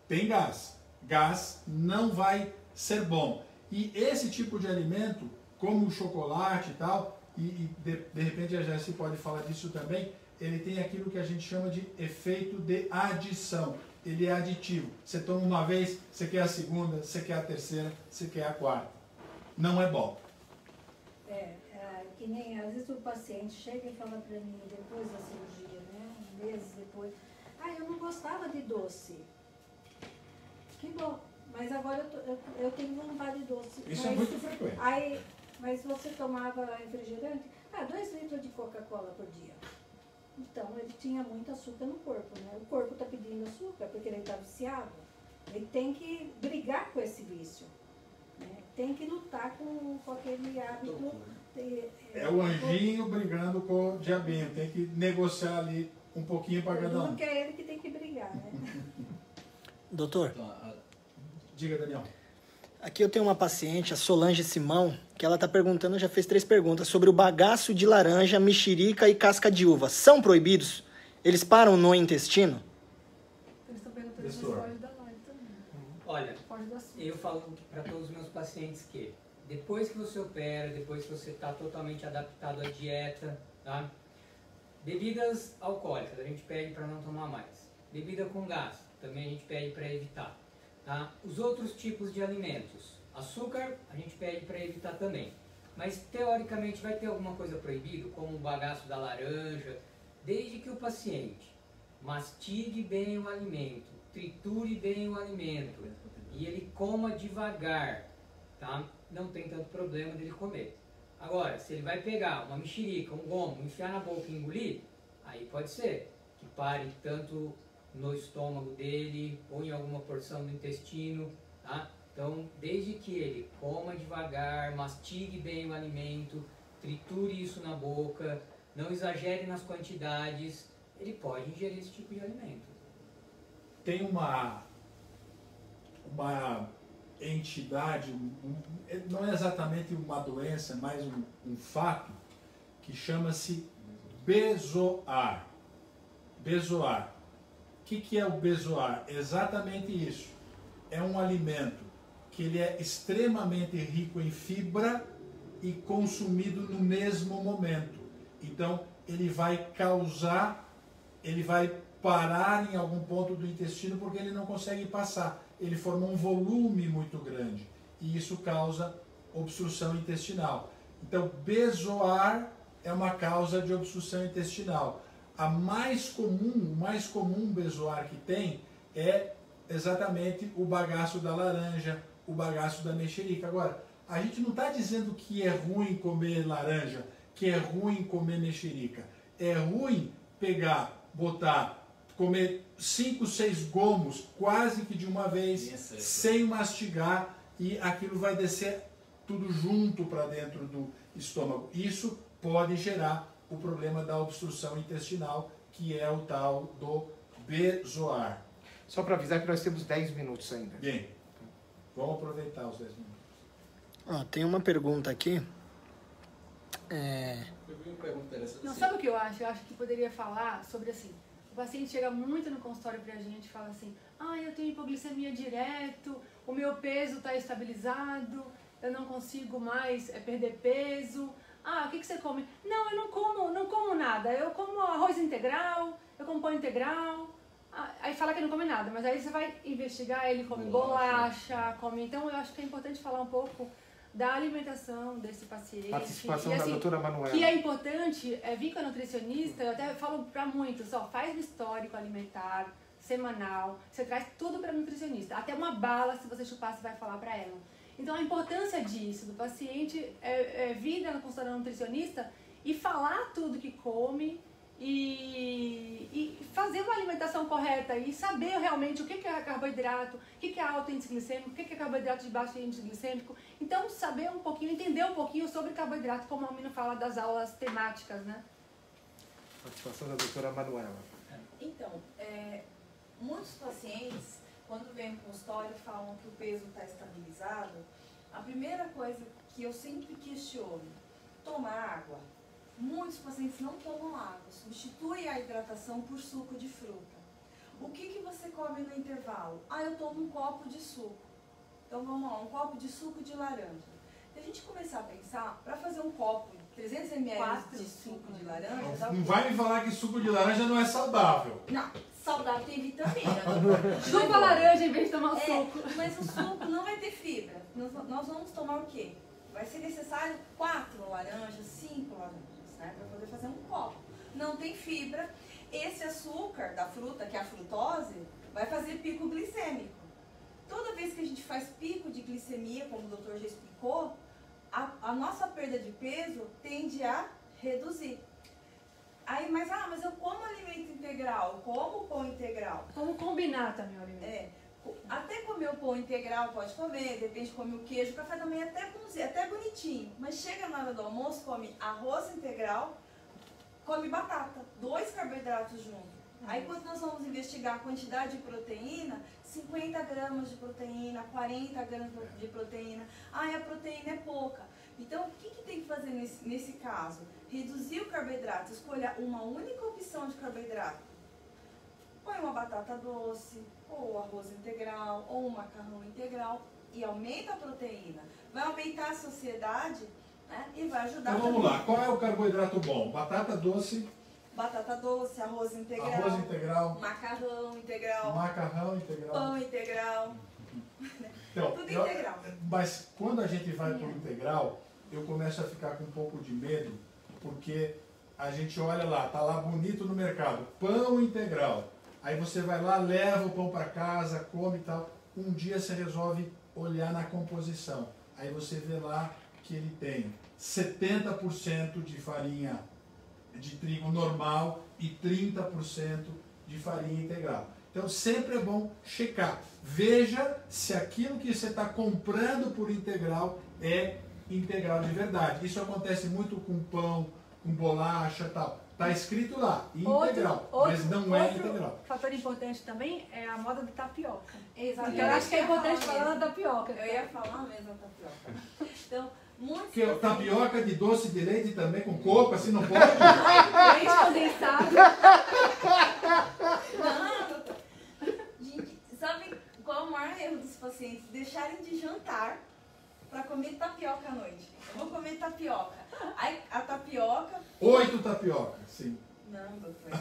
Tem gás. Gás não vai ser bom. E esse tipo de alimento, como o chocolate e tal, e de repente a Jessie pode falar disso também, ele tem aquilo que a gente chama de efeito de adição. Ele é aditivo. Você toma uma vez, você quer a segunda, você quer a terceira, você quer a quarta. Não é bom. Que nem às vezes o paciente chega e fala para mim, depois da cirurgia, né, meses depois, eu não gostava de doce. Que bom, mas agora eu tenho vontade de doce. Isso é muito frequente. Mas você tomava refrigerante? 2 litros de Coca-Cola por dia. Então, ele tinha muito açúcar no corpo, né? O corpo está pedindo açúcar porque ele está viciado. Ele tem que brigar com esse vício, né? Tem que lutar com aquele hábito. É o anjinho brigando com o diabinho. Tem que negociar ali um pouquinho para cada um. Porque é ele que tem que brigar, né? Doutor, Diga, Daniel. aqui eu tenho uma paciente, a Solange Simão, que ela está perguntando, já fez 3 perguntas, sobre o bagaço de laranja, mexerica e casca de uva. São proibidos? Eles param no intestino? Eles estão perguntando se Doutor. pode dar live também. Olha, Pode dar sim. eu falo para todos os meus pacientes que depois que você opera, depois que você está totalmente adaptado à dieta, tá? Bebidas alcoólicas, a gente pede para não tomar mais. Bebida com gás, também a gente pede para evitar. Tá? Os outros tipos de alimentos, açúcar, a gente pede para evitar também. Mas teoricamente vai ter alguma coisa proibida, como o bagaço da laranja, desde que o paciente mastigue bem o alimento, triture bem o alimento e ele coma devagar, tá? Não tem tanto problema dele comer. Agora, se ele vai pegar uma mexerica, um gomo, enfiar na boca e engolir, aí pode ser que pare tanto no estômago dele ou em alguma porção do intestino, tá? Então, desde que ele coma devagar, mastigue bem o alimento, triture isso na boca, não exagere nas quantidades, ele pode ingerir esse tipo de alimento. Tem uma entidade, não é exatamente uma doença, mas um fato, que chama-se bezoar. Bezoar. O que é o bezoar? Exatamente isso. É um alimento que ele é extremamente rico em fibra e consumido no mesmo momento. Então, ele vai parar em algum ponto do intestino porque ele não consegue passar. Ele forma um volume muito grande e isso causa obstrução intestinal. Então, bezoar é uma causa de obstrução intestinal. O mais comum bezoar que tem é exatamente o bagaço da laranja, o bagaço da mexerica. Agora, a gente não está dizendo que é ruim comer laranja, que é ruim comer mexerica. É ruim comer 5, 6 gomos quase que de uma vez, sem mastigar, e aquilo vai descer tudo junto para dentro do estômago. Isso pode gerar o problema da obstrução intestinal, que é o tal do bezoar. Só para avisar que nós temos 10 minutos ainda. Bem, vamos aproveitar os 10 minutos. Tem uma pergunta aqui. Eu vi uma pergunta interessante. Não, sabe o que eu acho? Eu acho que poderia falar sobre assim, o paciente chega muito no consultório pra gente e fala assim, eu tenho hipoglicemia direto, o meu peso está estabilizado, eu não consigo mais perder peso. O que você come? Não, eu não como nada, eu como arroz integral, eu como pão integral. Aí fala que não come nada, mas aí você vai investigar, ele come bolacha, come... Então eu acho que é importante falar um pouco da alimentação desse paciente. Participação da doutora Manuela. Que é importante, vir com a nutricionista, eu até falo para muitos, faz um histórico alimentar semanal, você traz tudo para a nutricionista, até uma bala, se você chupar, você vai falar para ela. Então a importância disso, do paciente vir na consulta da nutricionista e falar tudo que come e fazer uma alimentação correta e saber realmente o que é carboidrato, o que é alto índice glicêmico, o que é carboidrato de baixo índice glicêmico. Então, saber um pouquinho, entender um pouquinho sobre carboidrato, como a Almino fala das aulas temáticas, né? Participação da doutora Manuela. Então, muitos pacientes, quando vêm para o consultório e falam que o peso está estabilizado, a primeira coisa que eu sempre questiono, toma água? Muitos pacientes não tomam água, substituem a hidratação por suco de fruta. O que você come no intervalo? Eu tomo um copo de suco. Então vamos lá, um copo de suco de laranja. Se a gente começar a pensar, para fazer um copo, 300 ml de suco de laranja... Não vai me falar que suco de laranja não é saudável. Não, saudável tem vitamina. Chupa laranja em vez de tomar o suco. Mas o suco não vai ter fibra. Nós vamos tomar o quê? Vai ser necessário 4 laranjas, 5 laranjas, né? Para poder fazer um copo. Não tem fibra. Esse açúcar da fruta, que é a frutose, vai fazer pico glicêmico. Toda vez que a gente faz pico de glicemia, como o doutor já explicou, a nossa perda de peso tende a reduzir. Aí, mas eu como alimento integral, como pão integral. Como combinar também o alimento? Até comer o pão integral pode comer, depende de comer o queijo, café da manhã até cozinha, até bonitinho. Mas chega na hora do almoço, come arroz integral, come batata, 2 carboidratos juntos. Aí quando nós vamos investigar a quantidade de proteína, 50 gramas de proteína, 40 gramas de proteína. A proteína é pouca. Então o que tem que fazer nesse caso? Reduzir o carboidrato, escolha uma única opção de carboidrato. Põe uma batata doce, ou arroz integral, ou um macarrão integral e aumenta a proteína. Vai aumentar a saciedade, né? E vai ajudar. Então vamos lá, qual é o carboidrato bom? Batata doce, arroz integral, macarrão integral, pão integral. Então, tudo integral. Mas quando a gente vai para o integral, eu começo a ficar com um pouco de medo, porque a gente olha lá, tá lá bonito no mercado, pão integral. Aí você vai lá, leva o pão para casa, come e tal. Um dia você resolve olhar na composição. Aí você vê lá que ele tem 70% de farinha de trigo normal e 30% de farinha integral. Então sempre é bom checar. Veja se aquilo que você está comprando por integral é integral de verdade. Isso acontece muito com pão, com bolacha e tal. Está escrito lá, integral, mas não é integral. Outro fator importante também é a moda da tapioca. Exatamente. Então eu acho que é importante falar da tapioca. Eu ia falar mesmo da tapioca. Então, muitos Que é tapioca de doce de leite também com coco, assim não pode? Leite condensado. Não, gente, sabe qual é o maior erro dos pacientes? Deixarem de jantar para comer tapioca à noite. Eu vou comer tapioca. Aí a tapioca... 8 tapioca, sim. Não, doutor.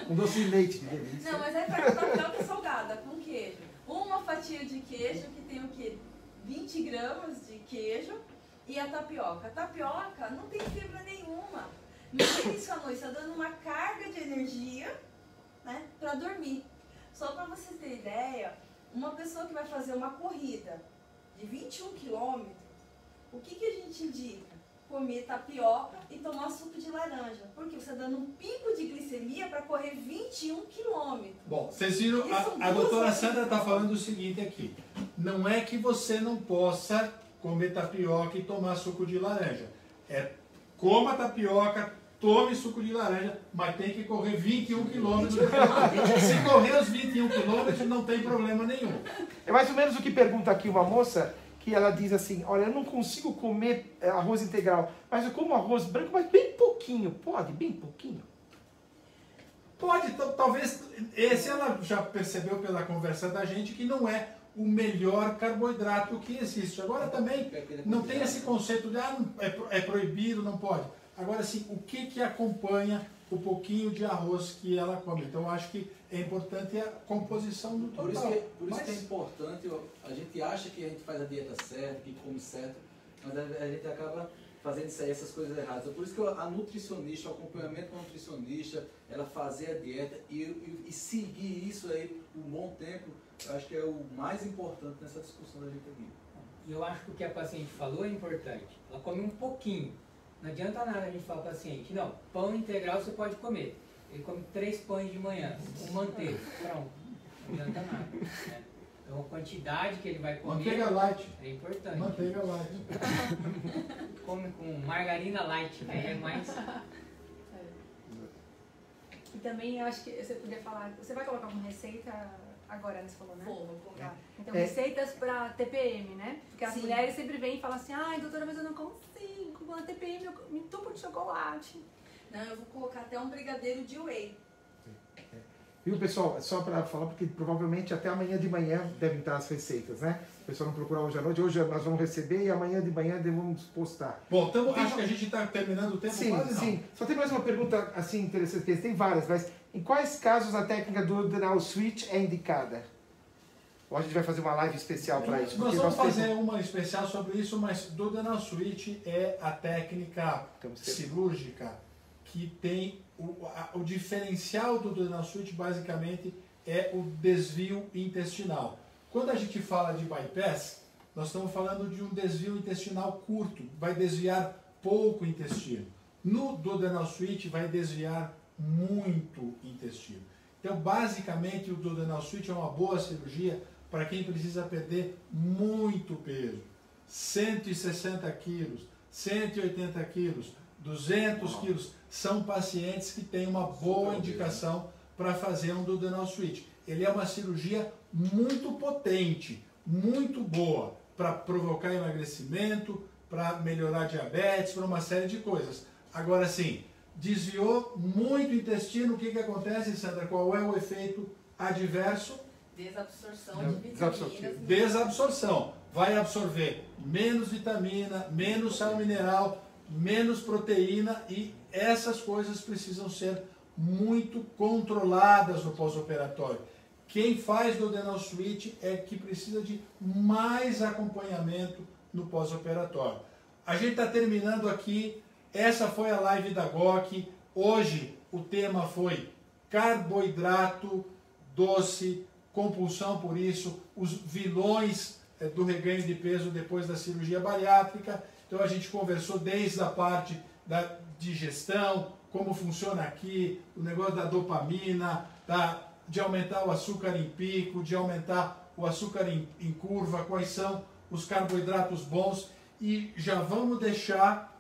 Um doce de leite, que delícia. Não, mas aí pega tapioca salgada com queijo. Uma fatia de queijo que tem o quê? 20 gramas de queijo e a tapioca. A tapioca não tem fibra nenhuma. Imagina isso à noite, está dando uma carga de energia, né, para dormir. Só para você ter ideia, uma pessoa que vai fazer uma corrida de 21 quilômetros, o que a gente indica? Comer tapioca e tomar suco de laranja. Porque você está dando um pico de glicemia para correr 21 quilômetros. Bom, vocês viram, a doutora Sandra está falando o seguinte aqui. Não é que você não possa comer tapioca e tomar suco de laranja. Coma tapioca, tome suco de laranja, mas tem que correr 21 quilômetros. Se correr os 21 quilômetros, não tem problema nenhum. É mais ou menos o que pergunta aqui uma moça, que ela diz assim, olha, eu não consigo comer arroz integral, mas eu como arroz branco, mas bem pouquinho. Pode? Bem pouquinho? Pode, talvez, esse ela já percebeu pela conversa da gente que não é o melhor carboidrato que existe. Agora também não tem esse conceito de é proibido, não pode. Agora sim, o que acompanha o pouquinho de arroz que ela come? Então eu acho que é importante a composição do total. Por isso que é importante, a gente acha que a gente faz a dieta certa, que come certo, mas a gente acaba fazendo essas coisas erradas. Por isso que a nutricionista, o acompanhamento com a nutricionista, ela fazer a dieta e seguir isso aí por um bom tempo, eu acho que é o mais importante nessa discussão da gente aqui. E eu acho que o que a paciente falou é importante. Ela come um pouquinho. Não adianta nada a gente falar para o paciente, não, pão integral você pode comer. Ele come 3 pães de manhã, com manteiga, pronto. Não adianta nada. Né? Então a quantidade que ele vai comer manteiga light. É importante. Manteiga light. Come com margarina light, que aí é mais... E também eu acho que você podia falar, você vai colocar uma receita agora, você falou, né? Vou colocar. Então, receitas para TPM, né? Porque as Sim. mulheres sempre vêm e falam assim, ai, doutora, mas eu não consigo, com a TPM eu me entupo de chocolate. Não, eu vou colocar até um brigadeiro de whey. Viu, pessoal? Só para falar, porque provavelmente até amanhã de manhã devem estar as receitas, né? O pessoal não procurar hoje à noite. Hoje nós vamos receber e amanhã de manhã devemos postar. Bom, então acho que a gente está terminando o tempo Sim, quase, não. sim. Só tem mais uma pergunta assim interessante, que tem várias, mas em quais casos a técnica do Duodenal Switch é indicada? Ou a gente vai fazer uma live especial para isso? Nós vamos fazer uma especial sobre isso, mas Duodenal Switch é a técnica cirúrgica que tem o diferencial do Duodenal Switch basicamente é o desvio intestinal. Quando a gente fala de bypass, nós estamos falando de um desvio intestinal curto, vai desviar pouco intestino. No Duodenal Switch vai desviar muito intestino. Então, basicamente, o Duodenal Switch é uma boa cirurgia para quem precisa perder muito peso. 160 quilos, 180 quilos, 200 quilos. São pacientes que têm uma boa indicação para fazer um Duodenal Switch. Ele é uma cirurgia muito potente, muito boa para provocar emagrecimento, para melhorar diabetes, para uma série de coisas. Agora sim, desviou muito intestino, o que acontece, Sandra? Qual é o efeito adverso? Desabsorção de vitaminas. Desabsorção. Vai absorver menos vitamina, menos sal mineral, menos proteína e essas coisas precisam ser muito controladas no pós-operatório. Quem faz Duodenal Switch é que precisa de mais acompanhamento no pós-operatório. A gente está terminando aqui. Essa foi a live da GOC. Hoje o tema foi carboidrato doce, compulsão por isso, os vilões do reganho de peso depois da cirurgia bariátrica. Então a gente conversou desde a parte da digestão, como funciona aqui, o negócio da dopamina, de aumentar o açúcar em pico, de aumentar o açúcar em curva, quais são os carboidratos bons. E já vamos deixar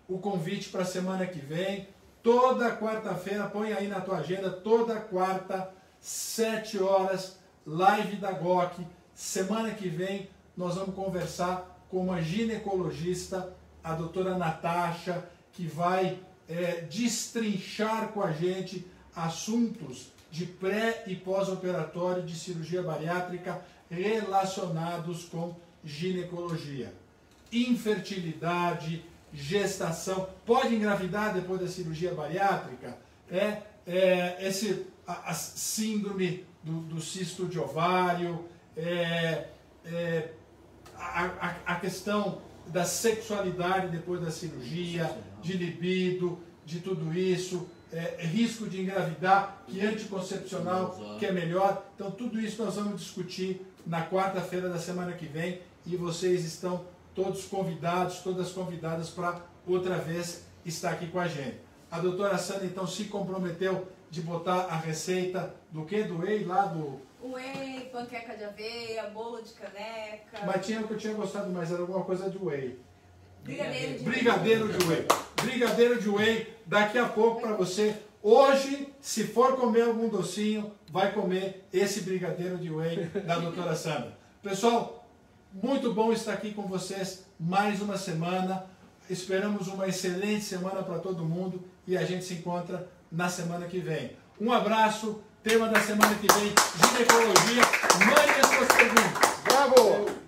o convite para a semana que vem. Toda quarta-feira, põe aí na tua agenda, toda quarta, 7 horas, live da GOC. Semana que vem nós vamos conversar com uma ginecologista, a doutora Natasha, que vai destrinchar com a gente assuntos de pré e pós-operatório de cirurgia bariátrica relacionados com ginecologia. Infertilidade, gestação, pode engravidar depois da cirurgia bariátrica? A síndrome do cisto de ovário, a questão da sexualidade depois da cirurgia, de libido, de tudo isso, risco de engravidar, que anticoncepcional, que é melhor. Então tudo isso nós vamos discutir na quarta-feira da semana que vem e vocês estão todos convidados, todas convidadas para outra vez estar aqui com a gente. A doutora Sandra então se comprometeu de botar a receita do que? Do whey lá do... Whey, panqueca de aveia, bolo de caneca. Mas tinha o que eu tinha gostado mais, era alguma coisa de whey. Brigadeiro de whey. Brigadeiro de whey, daqui a pouco para você. Hoje, se for comer algum docinho, vai comer esse brigadeiro de whey da doutora Sandra. Pessoal, muito bom estar aqui com vocês mais uma semana. Esperamos uma excelente semana para todo mundo e a gente se encontra na semana que vem. Um abraço, tema da semana que vem, ginecologia. Mande as suas perguntas. Bravo!